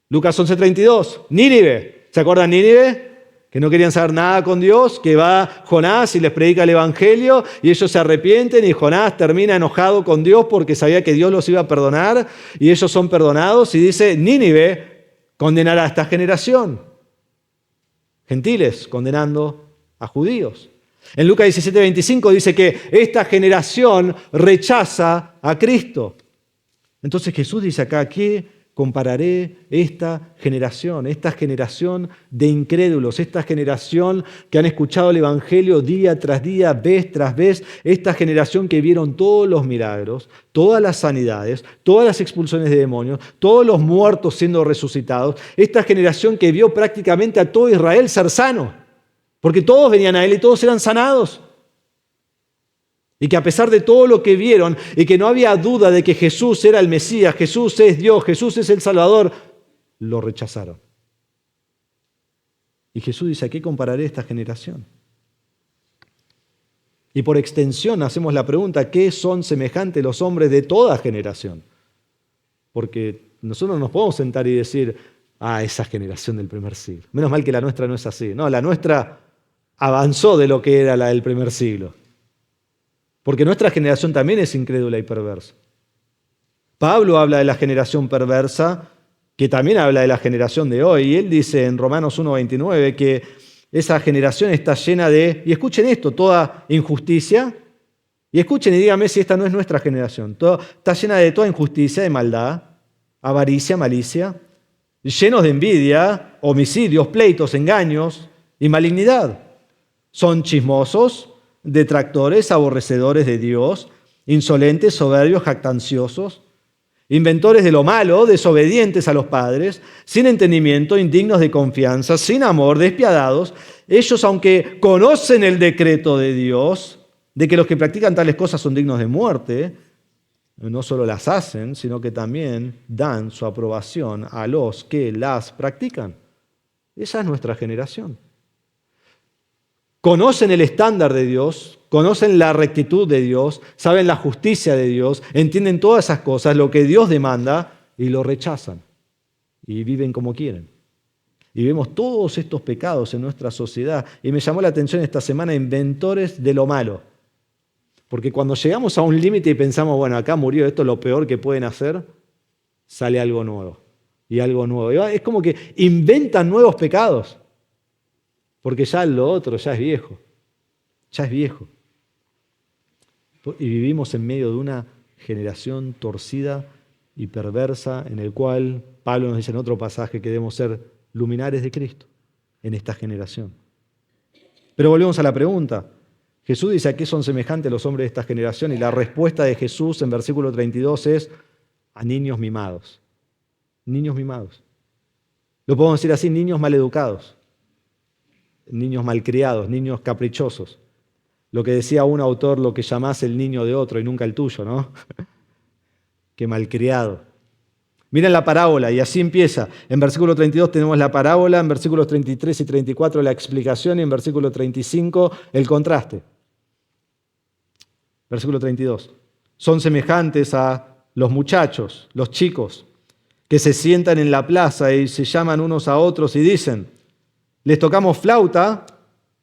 S2: Lucas 11:32, Nínive, ¿se acuerdan Nínive? Que no querían saber nada con Dios, que va Jonás y les predica el Evangelio y ellos se arrepienten y Jonás termina enojado con Dios porque sabía que Dios los iba a perdonar y ellos son perdonados y dice, Nínive condenará a esta generación. Gentiles condenando a judíos. En Lucas 17:25 dice que esta generación rechaza a Cristo. Entonces Jesús dice acá, ¿qué compararé esta generación de incrédulos, esta generación que han escuchado el Evangelio día tras día, vez tras vez, esta generación que vieron todos los milagros, todas las sanidades, todas las expulsiones de demonios, todos los muertos siendo resucitados, esta generación que vio prácticamente a todo Israel ser sano, porque todos venían a él y todos eran sanados? Y que a pesar de todo lo que vieron y que no había duda de que Jesús era el Mesías, Jesús es Dios, Jesús es el Salvador, lo rechazaron. Y Jesús dice, ¿a qué compararé esta generación? Y por extensión hacemos la pregunta, ¿qué son semejantes los hombres de toda generación? Porque nosotros nos podemos sentar y decir, esa generación del primer siglo. Menos mal que la nuestra no es así. No, la nuestra avanzó de lo que era la del primer siglo. Porque nuestra generación también es incrédula y perversa. Pablo habla de la generación perversa, que también habla de la generación de hoy. Y él dice en Romanos 1:29 que esa generación está llena de, y escuchen esto, toda injusticia. Y escuchen y díganme si esta no es nuestra generación. Está llena de toda injusticia, de maldad, avaricia, malicia, llenos de envidia, homicidios, pleitos, engaños y malignidad. Son chismosos, detractores, aborrecedores de Dios, insolentes, soberbios, jactanciosos, inventores de lo malo, desobedientes a los padres, sin entendimiento, indignos de confianza, sin amor, despiadados. Ellos, aunque conocen el decreto de Dios, de que los que practican tales cosas son dignos de muerte, no solo las hacen, sino que también dan su aprobación a los que las practican. Esa es nuestra generación. Conocen el estándar de Dios, conocen la rectitud de Dios, saben la justicia de Dios, entienden todas esas cosas, lo que Dios demanda, y lo rechazan. Y viven como quieren. Y vemos todos estos pecados en nuestra sociedad. Y me llamó la atención esta semana, inventores de lo malo. Porque cuando llegamos a un límite y pensamos, bueno, acá murió, esto es lo peor que pueden hacer, sale algo nuevo. Y algo nuevo. Y es como que inventan nuevos pecados. Porque ya lo otro ya es viejo. Ya es viejo. Y vivimos en medio de una generación torcida y perversa en el cual Pablo nos dice en otro pasaje que debemos ser luminares de Cristo en esta generación. Pero volvemos a la pregunta. Jesús dice, ¿a qué son semejantes los hombres de esta generación? Y la respuesta de Jesús en versículo 32 es a niños mimados. Niños mimados. Lo podemos decir así, niños maleducados. Niños malcriados, niños caprichosos. Lo que decía un autor, lo que llamás el niño de otro y nunca el tuyo, ¿no? Qué malcriado. Miren la parábola y así empieza. En versículo 32 tenemos la parábola, en versículos 33 y 34 la explicación y en versículo 35 el contraste. Versículo 32. Son semejantes a los muchachos, los chicos, que se sientan en la plaza y se llaman unos a otros y dicen, les tocamos flauta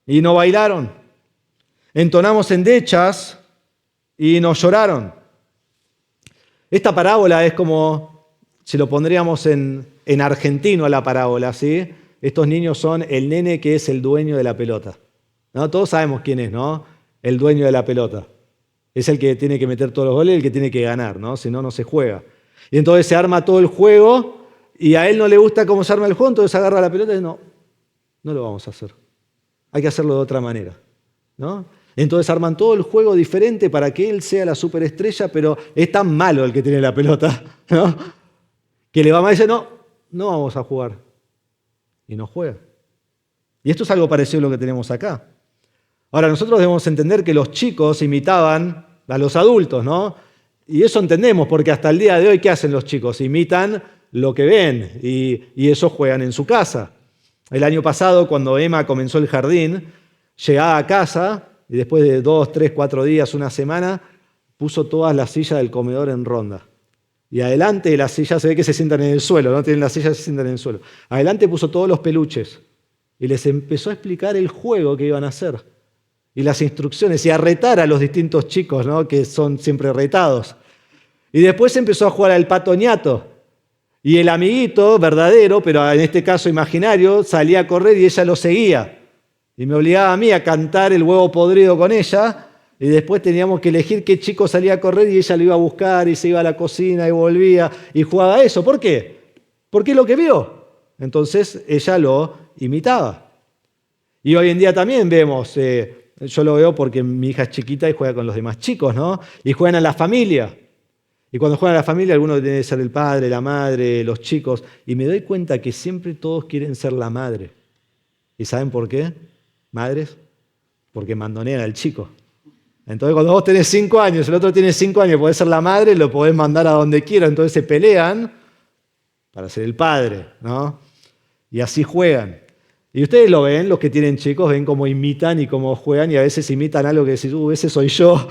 S2: y no bailaron. Entonamos endechas y nos lloraron. Esta parábola es como, si lo pondríamos en argentino a la parábola, ¿sí? Estos niños son el nene que es el dueño de la pelota, ¿no? Todos sabemos quién es, ¿no? El dueño de la pelota. Es el que tiene que meter todos los goles y el que tiene que ganar, ¿no? Si no, no se juega. Y entonces se arma todo el juego y a él no le gusta cómo se arma el juego, entonces agarra la pelota y dice, no lo vamos a hacer. Hay que hacerlo de otra manera, ¿no? Entonces arman todo el juego diferente para que él sea la superestrella, pero es tan malo el que tiene la pelota, ¿no? Que le va mal y dice, no vamos a jugar. Y no juega. Y esto es algo parecido a lo que tenemos acá. Ahora, nosotros debemos entender que los chicos imitaban a los adultos, ¿no? Y eso entendemos, porque hasta el día de hoy, ¿qué hacen los chicos? Imitan lo que ven y eso juegan en su casa. El año pasado, cuando Emma comenzó el jardín, llegaba a casa y después de 2, 3, 4 días, una semana, puso todas las sillas del comedor en ronda. Y adelante de las sillas, se ve que se sientan en el suelo, ¿no? Tienen las sillas, se sientan en el suelo. Adelante puso todos los peluches y les empezó a explicar el juego que iban a hacer y las instrucciones y a retar a los distintos chicos, ¿no? Que son siempre retados. Y después empezó a jugar al pato ñato. Y el amiguito verdadero, pero en este caso imaginario, salía a correr y ella lo seguía. Y me obligaba a mí a cantar el huevo podrido con ella. Y después teníamos que elegir qué chico salía a correr y ella lo iba a buscar y se iba a la cocina y volvía y jugaba a eso. ¿Por qué? Porque es lo que vio. Entonces ella lo imitaba. Y hoy en día también vemos, yo lo veo porque mi hija es chiquita y juega con los demás chicos, ¿no? Y juegan a la familia. Y cuando juegan a la familia, alguno tiene que ser el padre, la madre, los chicos. Y me doy cuenta que siempre todos quieren ser la madre. ¿Y saben por qué? Madres, porque mandonean al chico. Entonces cuando vos tenés 5 años, el otro tiene 5 años, podés ser la madre, lo podés mandar a donde quiera. Entonces se pelean para ser el padre, ¿no? Y así juegan. Y ustedes lo ven, los que tienen chicos, ven cómo imitan y cómo juegan y a veces imitan algo que decís, ese soy yo.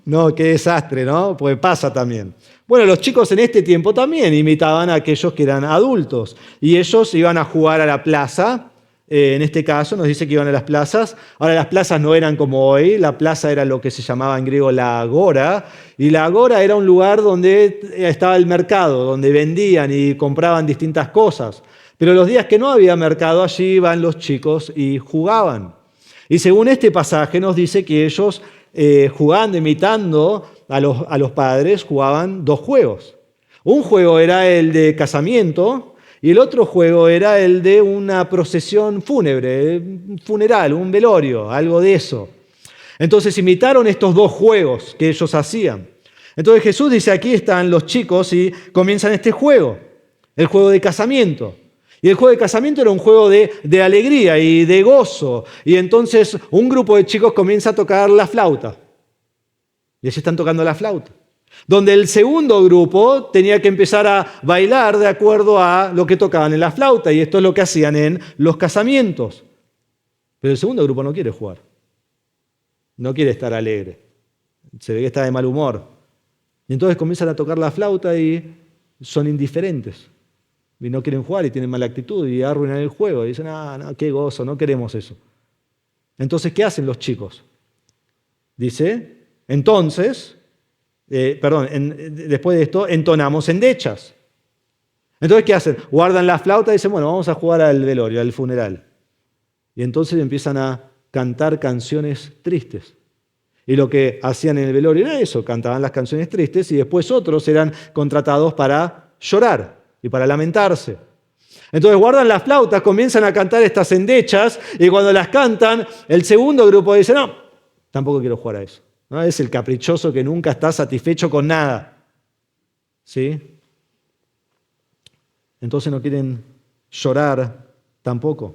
S2: No, qué desastre, ¿no? Pues pasa también. Bueno, los chicos en este tiempo también imitaban a aquellos que eran adultos y ellos iban a jugar a la plaza. En este caso nos dice que iban a las plazas. Ahora las plazas no eran como hoy, la plaza era lo que se llamaba en griego la agora, y la agora era un lugar donde estaba el mercado, donde vendían y compraban distintas cosas. Pero los días que no había mercado, allí iban los chicos y jugaban. Y según este pasaje nos dice que ellos, jugando, imitando a los padres, jugaban 2 juegos. Un juego era el de casamiento y el otro juego era el de una procesión fúnebre, un funeral, un velorio, algo de eso. Entonces imitaron estos 2 juegos que ellos hacían. Entonces Jesús dice, aquí están los chicos y comienzan este juego, el juego de casamiento. Y el juego de casamiento era un juego de alegría y de gozo. Y entonces un grupo de chicos comienza a tocar la flauta. Y ellos están tocando la flauta. Donde el segundo grupo tenía que empezar a bailar de acuerdo a lo que tocaban en la flauta. Y esto es lo que hacían en los casamientos. Pero el segundo grupo no quiere jugar. No quiere estar alegre. Se ve que está de mal humor. Y entonces comienzan a tocar la flauta y son indiferentes. Y no quieren jugar y tienen mala actitud y arruinan el juego. Y dicen, no, qué gozo, no queremos eso. Entonces, ¿qué hacen los chicos? Dice, entonces, después de esto, entonamos endechas. Entonces, ¿qué hacen? Guardan la flauta y dicen, bueno, vamos a jugar al velorio, al funeral. Y entonces empiezan a cantar canciones tristes. Y lo que hacían en el velorio era eso, cantaban las canciones tristes y después otros eran contratados para llorar y para lamentarse. Entonces guardan las flautas, comienzan a cantar estas endechas y cuando las cantan, el segundo grupo dice, no, tampoco quiero jugar a eso. ¿No? Es el caprichoso que nunca está satisfecho con nada. ¿Sí? Entonces no quieren llorar tampoco.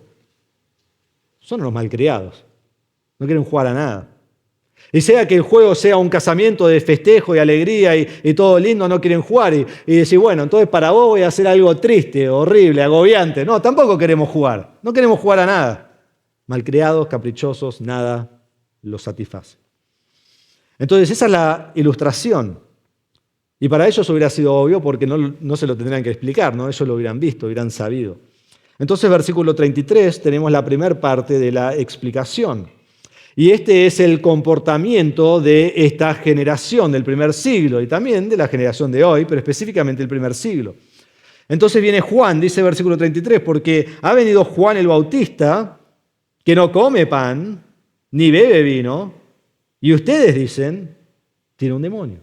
S2: Son unos malcriados. No quieren jugar a nada. Y sea que el juego sea un casamiento de festejo y alegría y todo lindo, no quieren jugar. Y decir, bueno, entonces para vos voy a hacer algo triste, horrible, agobiante. No, tampoco queremos jugar. No queremos jugar a nada. Malcriados, caprichosos, nada los satisface. Entonces esa es la ilustración. Y para ellos hubiera sido obvio porque no se lo tendrían que explicar, ¿no? Ellos lo hubieran visto, hubieran sabido. Entonces, versículo 33, tenemos la primera parte de la explicación. Y este es el comportamiento de esta generación del primer siglo y también de la generación de hoy, pero específicamente el primer siglo. Entonces viene Juan, dice versículo 33, porque ha venido Juan el Bautista, que no come pan ni bebe vino, y ustedes dicen, tiene un demonio.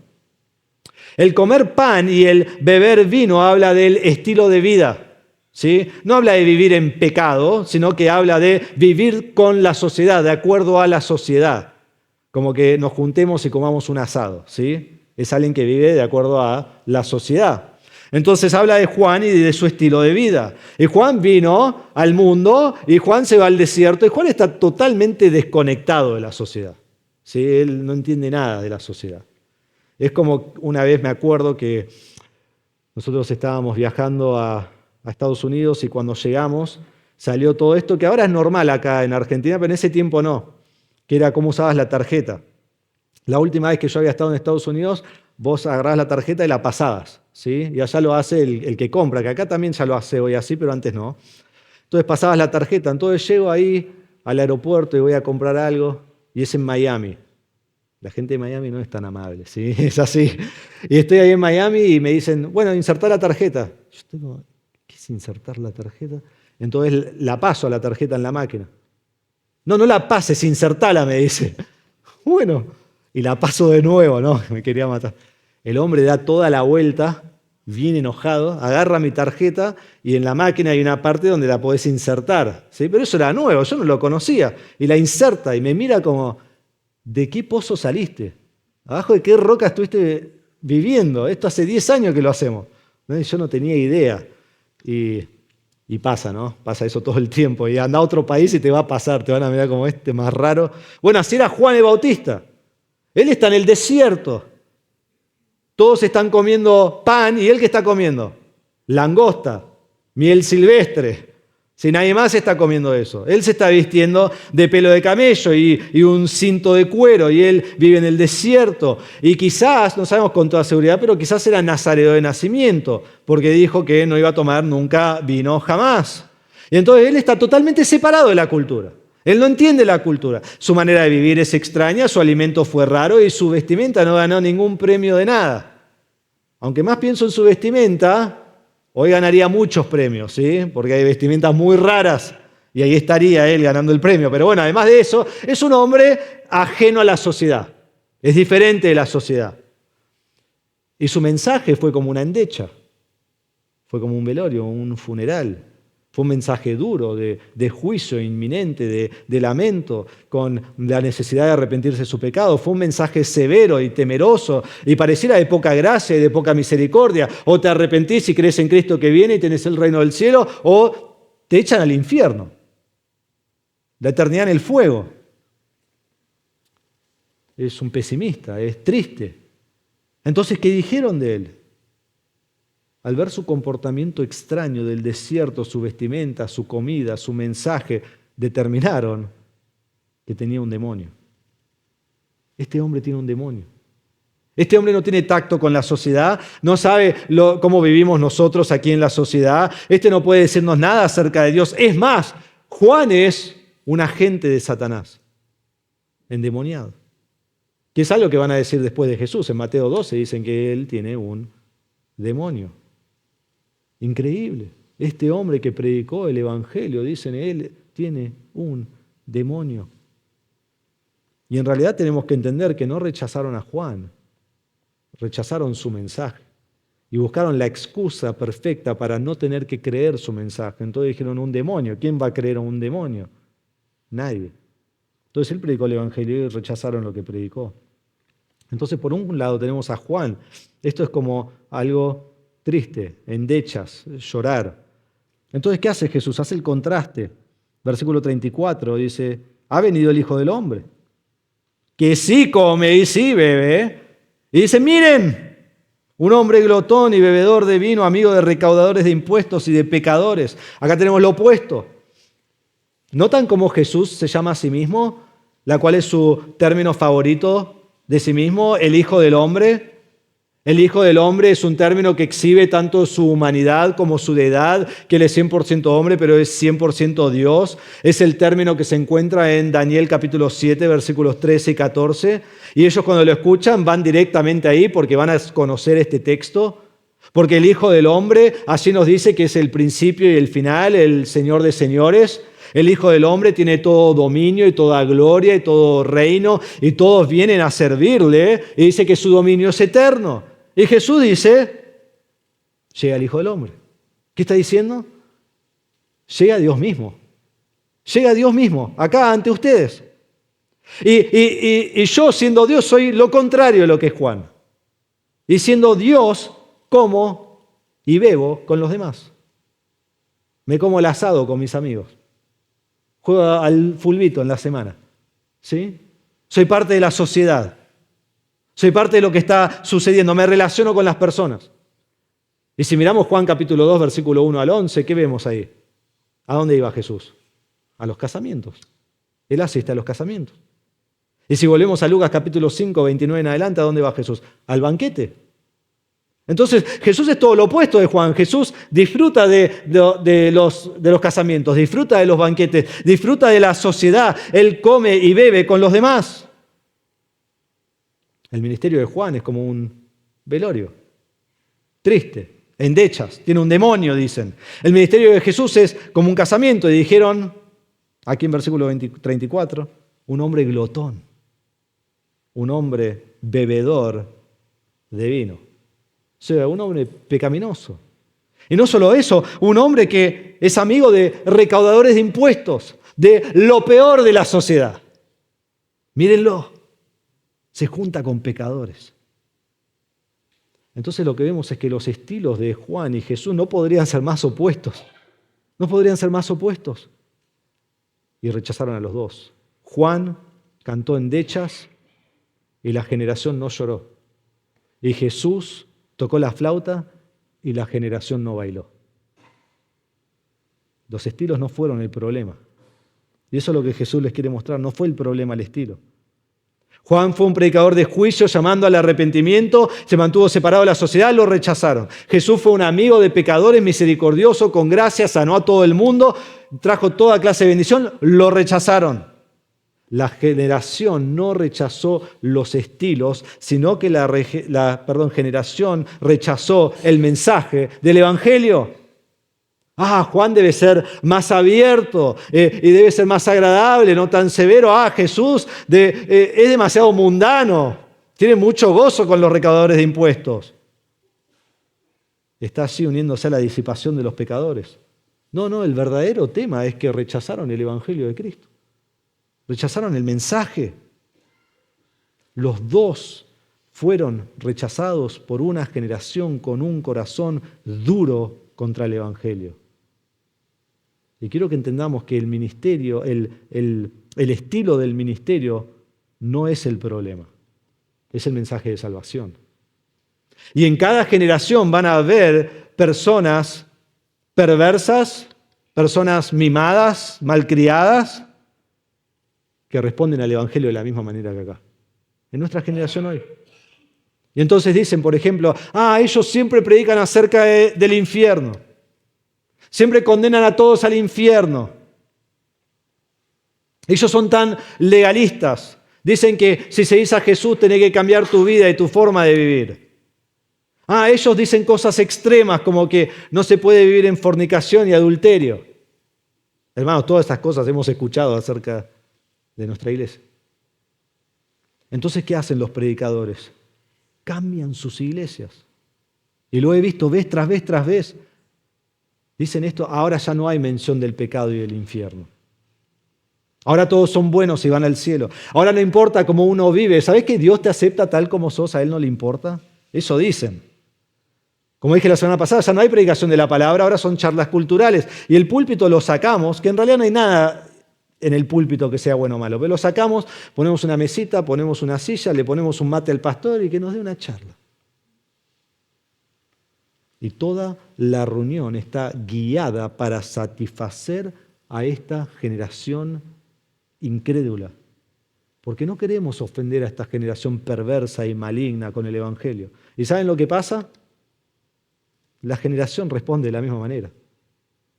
S2: El comer pan y el beber vino habla del estilo de vida. ¿Sí? No habla de vivir en pecado, sino que habla de vivir con la sociedad, de acuerdo a la sociedad. Como que nos juntemos y comamos un asado. ¿Sí? Es alguien que vive de acuerdo a la sociedad. Entonces habla de Juan y de su estilo de vida. Y Juan vino al mundo y Juan se va al desierto y Juan está totalmente desconectado de la sociedad. ¿Sí? Él no entiende nada de la sociedad. Es como una vez me acuerdo que nosotros estábamos viajando a Estados Unidos y cuando llegamos salió todo esto que ahora es normal acá en Argentina, pero en ese tiempo no, que era cómo usabas la tarjeta. La última vez que yo había estado en Estados Unidos, vos agarrabas la tarjeta y la pasabas, ¿sí? Y allá lo hace el que compra, que acá también ya lo hace hoy así, pero antes no. Entonces pasabas la tarjeta, entonces llego ahí al aeropuerto y voy a comprar algo y es en Miami. La gente de Miami no es tan amable, ¿sí? Es así. Y estoy ahí en Miami y me dicen, bueno, insertar la tarjeta. Yo estoy como, ¿qué es insertar la tarjeta? Entonces la paso a la tarjeta en la máquina. No la pases, insertala, me dice. Bueno, y la paso de nuevo, ¿no? Me quería matar. El hombre da toda la vuelta, bien enojado, agarra mi tarjeta y en la máquina hay una parte donde la podés insertar, ¿sí? Pero eso era nuevo, yo no lo conocía. Y la inserta y me mira como, ¿de qué pozo saliste? ¿Abajo de qué roca estuviste viviendo? Esto hace 10 años que lo hacemos. Yo no tenía idea. Y pasa, ¿no? Pasa eso todo el tiempo. Y anda a otro país y te va a pasar, te van a mirar como este más raro. Bueno, así era Juan el Bautista. Él está en el desierto. Todos están comiendo pan y ¿él qué está comiendo? Langosta, miel silvestre. Si nadie más está comiendo eso. Él se está vistiendo de pelo de camello y un cinto de cuero y él vive en el desierto. Y quizás, no sabemos con toda seguridad, pero quizás era nazareo de nacimiento, porque dijo que no iba a tomar nunca vino jamás. Y entonces él está totalmente separado de la cultura. Él no entiende la cultura. Su manera de vivir es extraña, su alimento fue raro y su vestimenta no ganó ningún premio de nada. Aunque más pienso en su vestimenta, hoy ganaría muchos premios, ¿sí? Porque hay vestimentas muy raras y ahí estaría él ganando el premio. Pero bueno, además de eso, es un hombre ajeno a la sociedad. Es diferente de la sociedad. Y su mensaje fue como una endecha. Fue como un velorio, un funeral. Fue un mensaje duro de juicio inminente, de lamento, con la necesidad de arrepentirse de su pecado. Fue un mensaje severo y temeroso y pareciera de poca gracia y de poca misericordia. O te arrepentís y crees en Cristo que viene y tenés el reino del cielo, o te echan al infierno. La eternidad en el fuego. Es un pesimista, es triste. Entonces, ¿qué dijeron de él? Al ver su comportamiento extraño del desierto, su vestimenta, su comida, su mensaje, determinaron que tenía un demonio. Este hombre tiene un demonio. Este hombre no tiene tacto con la sociedad, no sabe cómo vivimos nosotros aquí en la sociedad. Este no puede decirnos nada acerca de Dios. Es más, Juan es un agente de Satanás, endemoniado. Que es algo que van a decir después de Jesús. En Mateo 12 dicen que él tiene un demonio. Increíble. Este hombre que predicó el Evangelio, dicen, él tiene un demonio. Y en realidad tenemos que entender que no rechazaron a Juan, rechazaron su mensaje y buscaron la excusa perfecta para no tener que creer su mensaje. Entonces dijeron, un demonio. ¿Quién va a creer a un demonio? Nadie. Entonces él predicó el Evangelio y rechazaron lo que predicó. Entonces por un lado tenemos a Juan. Esto es como algo triste, endechas, llorar. Entonces, ¿qué hace Jesús? Hace el contraste. Versículo 34 dice, ha venido el Hijo del Hombre, que sí come y sí bebe. Y dice, miren, un hombre glotón y bebedor de vino, amigo de recaudadores de impuestos y de pecadores. Acá tenemos lo opuesto. ¿Notan cómo Jesús se llama a sí mismo? La cual es su término favorito de sí mismo, el Hijo del Hombre. El Hijo del Hombre es un término que exhibe tanto su humanidad como su deidad, que Él es 100% hombre, pero es 100% Dios. Es el término que se encuentra en Daniel capítulo 7, versículos 13 y 14. Y ellos cuando lo escuchan van directamente ahí porque van a conocer este texto. Porque el Hijo del Hombre, así nos dice que es el principio y el final, el Señor de señores. El Hijo del Hombre tiene todo dominio y toda gloria y todo reino y todos vienen a servirle y dice que su dominio es eterno. Y Jesús dice, llega el Hijo del Hombre. ¿Qué está diciendo? Llega Dios mismo. Llega Dios mismo, acá ante ustedes. Y yo siendo Dios soy lo contrario de lo que es Juan. Y siendo Dios como y bebo con los demás. Me como el asado con mis amigos. Juego al fulbito en la semana. ¿Sí? Soy parte de la sociedad. Soy parte de lo que está sucediendo. Me relaciono con las personas. Y si miramos Juan capítulo 2, versículo 1 al 11, ¿qué vemos ahí? ¿A dónde iba Jesús? A los casamientos. Él asiste a los casamientos. Y si volvemos a Lucas capítulo 5, 29 en adelante, ¿a dónde va Jesús? Al banquete. Entonces Jesús es todo lo opuesto de Juan. Jesús disfruta de los casamientos, disfruta de los banquetes, disfruta de la sociedad. Él come y bebe con los demás. El ministerio de Juan es como un velorio, triste, endechas, tiene un demonio, dicen. El ministerio de Jesús es como un casamiento, y dijeron, aquí en versículo 34, un hombre glotón, un hombre bebedor de vino. O sea, un hombre pecaminoso. Y no solo eso, un hombre que es amigo de recaudadores de impuestos, de lo peor de la sociedad. Mírenlo, se junta con pecadores. Entonces lo que vemos es que los estilos de Juan y Jesús no podrían ser más opuestos. No podrían ser más opuestos. Y rechazaron a los dos. Juan cantó endechas y la generación no lloró. Y Jesús tocó la flauta y la generación no bailó. Los estilos no fueron el problema. Y eso es lo que Jesús les quiere mostrar. No fue el problema el estilo. Juan fue un predicador de juicio llamando al arrepentimiento, se mantuvo separado de la sociedad, lo rechazaron. Jesús fue un amigo de pecadores, misericordioso, con gracia, sanó a todo el mundo, trajo toda clase de bendición, lo rechazaron. La generación no rechazó los estilos, sino que la generación rechazó el mensaje del Evangelio. Juan debe ser más abierto y debe ser más agradable, no tan severo. Jesús es demasiado mundano, tiene mucho gozo con los recaudadores de impuestos. Está así uniéndose a la disipación de los pecadores. No, el verdadero tema es que rechazaron el Evangelio de Cristo. Rechazaron el mensaje. Los dos fueron rechazados por una generación con un corazón duro contra el Evangelio. Y quiero que entendamos que el ministerio, el estilo del ministerio no es el problema, es el mensaje de salvación. Y en cada generación van a haber personas perversas, personas mimadas, malcriadas, que responden al Evangelio de la misma manera que acá. En nuestra generación hoy. Y entonces dicen, por ejemplo, ellos siempre predican acerca del infierno. Siempre condenan a todos al infierno. Ellos son tan legalistas. Dicen que si seguís a Jesús tenés que cambiar tu vida y tu forma de vivir. Ellos dicen cosas extremas como que no se puede vivir en fornicación y adulterio. Hermanos, todas estas cosas hemos escuchado acerca de nuestra iglesia. Entonces, ¿qué hacen los predicadores? Cambian sus iglesias. Y lo he visto vez tras vez tras vez. Dicen esto, ahora ya no hay mención del pecado y del infierno. Ahora todos son buenos y van al cielo. Ahora no importa cómo uno vive. ¿Sabés que Dios te acepta tal como sos? A Él no le importa. Eso dicen. Como dije la semana pasada, ya no hay predicación de la palabra, ahora son charlas culturales. Y el púlpito lo sacamos, que en realidad no hay nada en el púlpito que sea bueno o malo. Pero lo sacamos, ponemos una mesita, ponemos una silla, le ponemos un mate al pastor y que nos dé una charla. Y toda la reunión está guiada para satisfacer a esta generación incrédula. Porque no queremos ofender a esta generación perversa y maligna con el Evangelio. ¿Y saben lo que pasa? La generación responde de la misma manera.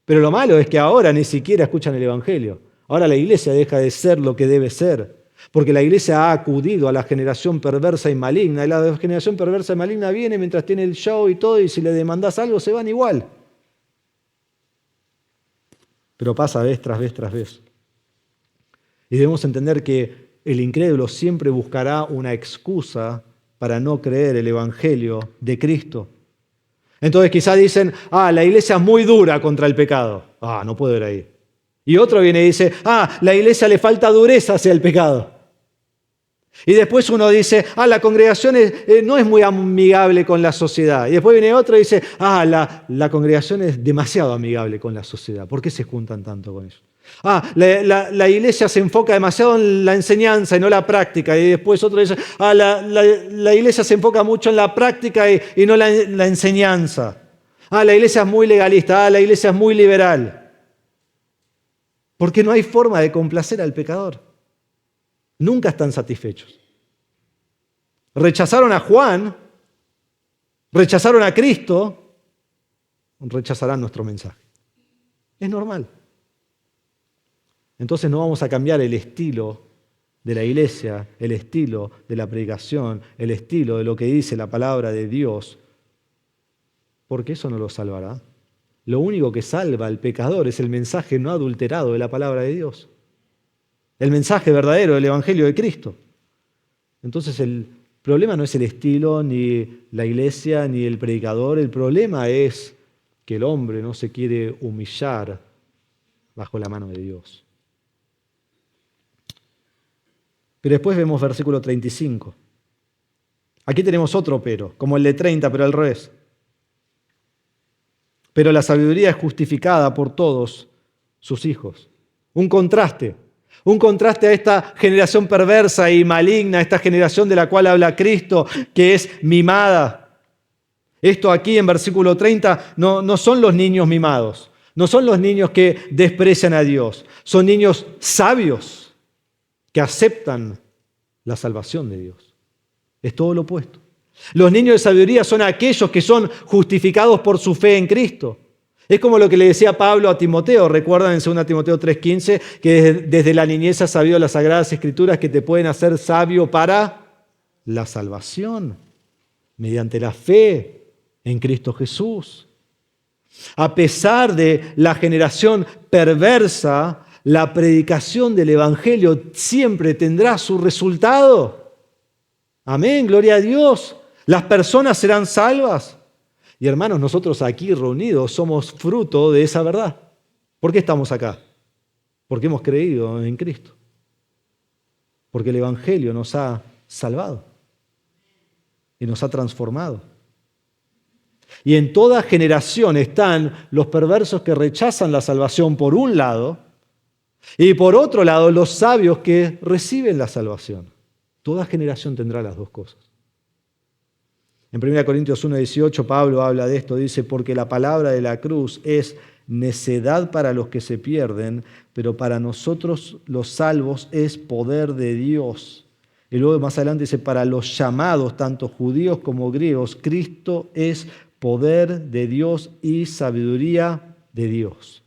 S2: Pero lo malo es que ahora ni siquiera escuchan el Evangelio. Ahora la iglesia deja de ser lo que debe ser. Porque la iglesia ha acudido a la generación perversa y maligna. Y la generación perversa y maligna viene mientras tiene el show y todo, y si le demandás algo se van igual. Pero pasa vez tras vez tras vez. Y debemos entender que el incrédulo siempre buscará una excusa para no creer el Evangelio de Cristo. Entonces quizás dicen, la iglesia es muy dura contra el pecado. No puedo ir ahí. Y otro viene y dice, la iglesia le falta dureza hacia el pecado. Y después uno dice, la congregación no es muy amigable con la sociedad. Y después viene otro y dice, la congregación es demasiado amigable con la sociedad. ¿Por qué se juntan tanto con eso? La iglesia se enfoca demasiado en la enseñanza y no la práctica. Y después otro dice, la iglesia se enfoca mucho en la práctica y no la enseñanza. La iglesia es muy legalista, la iglesia es muy liberal. Porque no hay forma de complacer al pecador. Nunca están satisfechos. Rechazaron a Juan, rechazaron a Cristo, rechazarán nuestro mensaje. Es normal. Entonces no vamos a cambiar el estilo de la iglesia, el estilo de la predicación, el estilo de lo que dice la palabra de Dios, porque eso no lo salvará. Lo único que salva al pecador es el mensaje no adulterado de la palabra de Dios. El mensaje verdadero del Evangelio de Cristo. Entonces el problema no es el estilo, ni la iglesia, ni el predicador. El problema es que el hombre no se quiere humillar bajo la mano de Dios. Pero después vemos versículo 35. Aquí tenemos otro pero, como el de 30, pero al revés. Pero la sabiduría es justificada por todos sus hijos. Un contraste a esta generación perversa y maligna, esta generación de la cual habla Cristo, que es mimada. Esto aquí en versículo 30 no son los niños mimados, no son los niños que desprecian a Dios, son niños sabios que aceptan la salvación de Dios. Es todo lo opuesto. Los niños de sabiduría son aquellos que son justificados por su fe en Cristo. Es como lo que le decía Pablo a Timoteo. Recuerdan en 2 Timoteo 3:15 que desde la niñez has sabido las Sagradas Escrituras que te pueden hacer sabio para la salvación, mediante la fe en Cristo Jesús. A pesar de la generación perversa, la predicación del Evangelio siempre tendrá su resultado. Amén, gloria a Dios. Las personas serán salvas. Y hermanos, nosotros aquí reunidos somos fruto de esa verdad. ¿Por qué estamos acá? Porque hemos creído en Cristo. Porque el Evangelio nos ha salvado y nos ha transformado. Y en toda generación están los perversos que rechazan la salvación por un lado y por otro lado los sabios que reciben la salvación. Toda generación tendrá las dos cosas. En 1 Corintios 1:18 Pablo habla de esto, dice, porque la palabra de la cruz es necedad para los que se pierden, pero para nosotros los salvos es poder de Dios. Y luego más adelante dice, para los llamados, tanto judíos como griegos, Cristo es poder de Dios y sabiduría de Dios.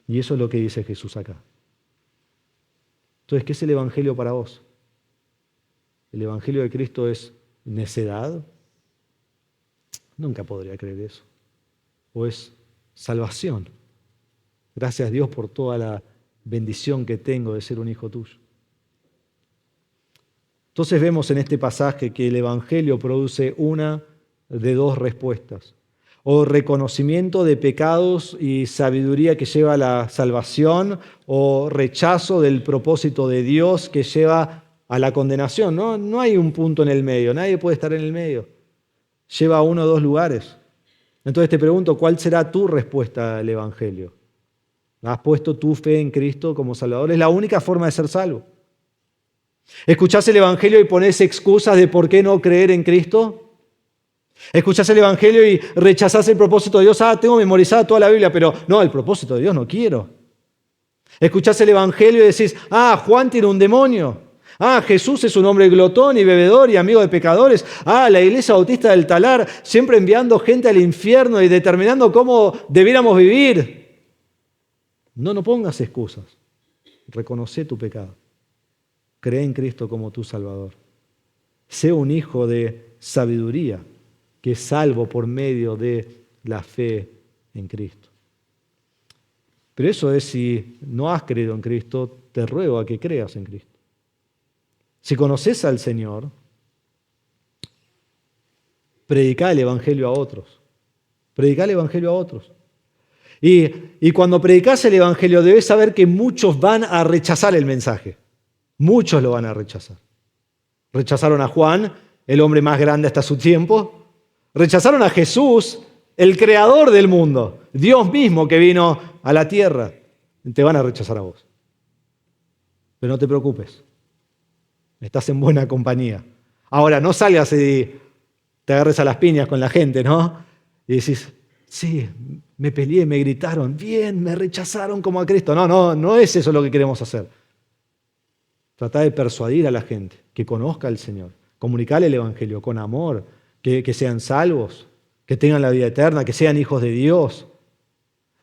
S2: Y eso es lo que dice Jesús acá. Entonces, ¿qué es el Evangelio para vos? ¿El Evangelio de Cristo es necedad? Nunca podría creer eso. ¿O es salvación? Gracias a Dios por toda la bendición que tengo de ser un hijo tuyo. Entonces vemos en este pasaje que el Evangelio produce una de dos respuestas. O reconocimiento de pecados y sabiduría que lleva a la salvación, o rechazo del propósito de Dios que lleva a la condenación. No hay un punto en el medio, nadie puede estar en el medio. Lleva a uno o dos lugares. Entonces te pregunto, ¿cuál será tu respuesta al Evangelio? ¿Has puesto tu fe en Cristo como Salvador? Es la única forma de ser salvo. ¿Escuchás el Evangelio y ponés excusas de por qué no creer en Cristo? ¿Escuchás el Evangelio y rechazás el propósito de Dios? Tengo memorizada toda la Biblia, pero no, el propósito de Dios no quiero. ¿Escuchás el Evangelio y decís, Juan tiene un demonio? Jesús es un hombre glotón y bebedor y amigo de pecadores. La Iglesia Bautista del Talar siempre enviando gente al infierno y determinando cómo debiéramos vivir. No pongas excusas. Reconoce tu pecado. Cree en Cristo como tu Salvador. Sé un hijo de sabiduría que es salvo por medio de la fe en Cristo. Pero eso es si no has creído en Cristo, te ruego a que creas en Cristo. Si conoces al Señor, predicá el Evangelio a otros. Predicá el Evangelio a otros. Y cuando predicás el Evangelio debes saber que muchos van a rechazar el mensaje. Muchos lo van a rechazar. Rechazaron a Juan, el hombre más grande hasta su tiempo. Rechazaron a Jesús, el creador del mundo, Dios mismo que vino a la tierra. Te van a rechazar a vos. Pero no te preocupes. Estás en buena compañía. Ahora, no salgas y te agarres a las piñas con la gente, ¿no? Y decís, sí, me peleé, me gritaron, bien, me rechazaron como a Cristo. No es eso lo que queremos hacer. Trata de persuadir a la gente que conozca al Señor. Comunicarle el Evangelio con amor, que sean salvos, que tengan la vida eterna, que sean hijos de Dios.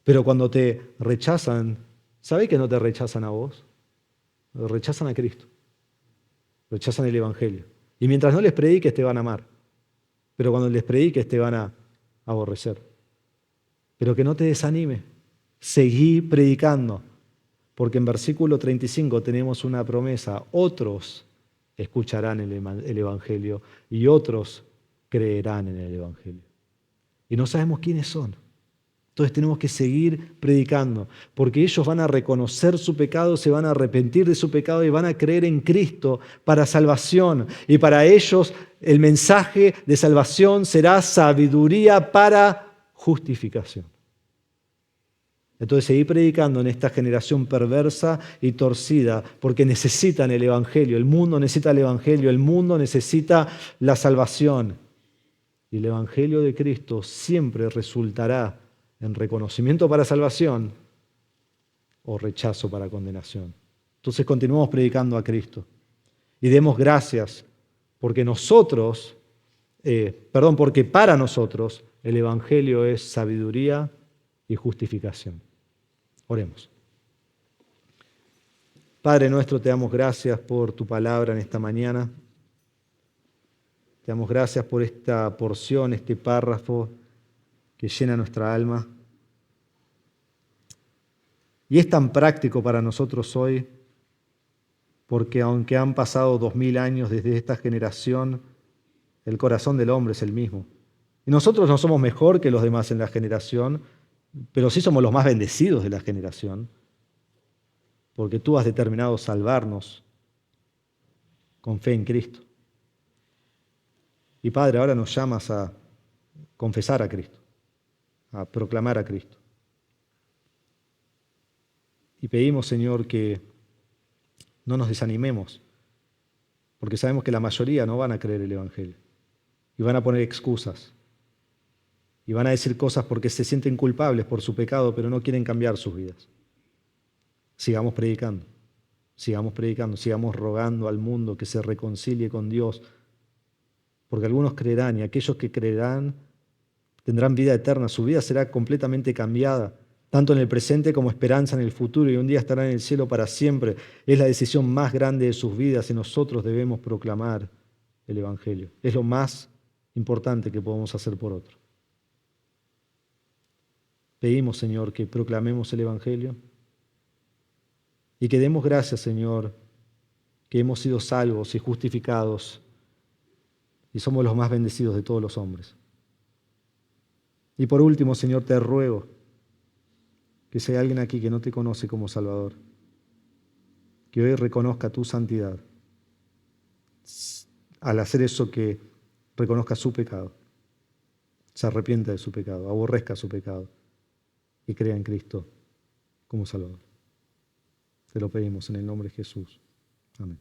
S2: Pero cuando te rechazan, ¿sabés que no te rechazan a vos? rechazan a Cristo, rechazan el Evangelio. Y mientras no les prediques te van a amar, pero cuando les prediques te van a aborrecer. Pero que no te desanime, seguí predicando, porque en versículo 35 tenemos una promesa: otros escucharán el Evangelio y otros creerán en el Evangelio. Y no sabemos quiénes son. Entonces tenemos que seguir predicando, porque ellos van a reconocer su pecado, se van a arrepentir de su pecado y van a creer en Cristo para salvación. Y para ellos el mensaje de salvación será sabiduría para justificación. Entonces seguir predicando en esta generación perversa y torcida, porque necesitan el Evangelio. El mundo necesita el Evangelio, el mundo necesita la salvación. Y el Evangelio de Cristo siempre resultará en reconocimiento para salvación o rechazo para condenación. Entonces continuemos predicando a Cristo y demos gracias porque porque para nosotros el Evangelio es sabiduría y justificación. Oremos. Padre nuestro, te damos gracias por tu palabra en esta mañana. Te damos gracias por esta porción, este párrafo que llena nuestra alma. Y es tan práctico para nosotros hoy, porque aunque han pasado 2000 años desde esta generación, el corazón del hombre es el mismo. Y nosotros no somos mejor que los demás en la generación, pero sí somos los más bendecidos de la generación, porque tú has determinado salvarnos con fe en Cristo. Y Padre, ahora nos llamas a confesar a Cristo, a proclamar a Cristo. Y pedimos, Señor, que no nos desanimemos, porque sabemos que la mayoría no van a creer el Evangelio y van a poner excusas y van a decir cosas porque se sienten culpables por su pecado, pero no quieren cambiar sus vidas. Sigamos predicando, sigamos rogando al mundo que se reconcilie con Dios, porque algunos creerán y aquellos que creerán tendrán vida eterna, su vida será completamente cambiada, tanto en el presente como esperanza en el futuro, y un día estarán en el cielo para siempre. Es la decisión más grande de sus vidas y nosotros debemos proclamar el Evangelio. Es lo más importante que podemos hacer por otro. Pedimos, Señor, que proclamemos el Evangelio y que demos gracias, Señor, que hemos sido salvos y justificados y somos los más bendecidos de todos los hombres. Y por último, Señor, te ruego que si hay alguien aquí que no te conoce como Salvador, que hoy reconozca tu santidad. Al hacer eso, que reconozca su pecado, se arrepienta de su pecado, aborrezca su pecado y crea en Cristo como Salvador. Te lo pedimos en el nombre de Jesús. Amén.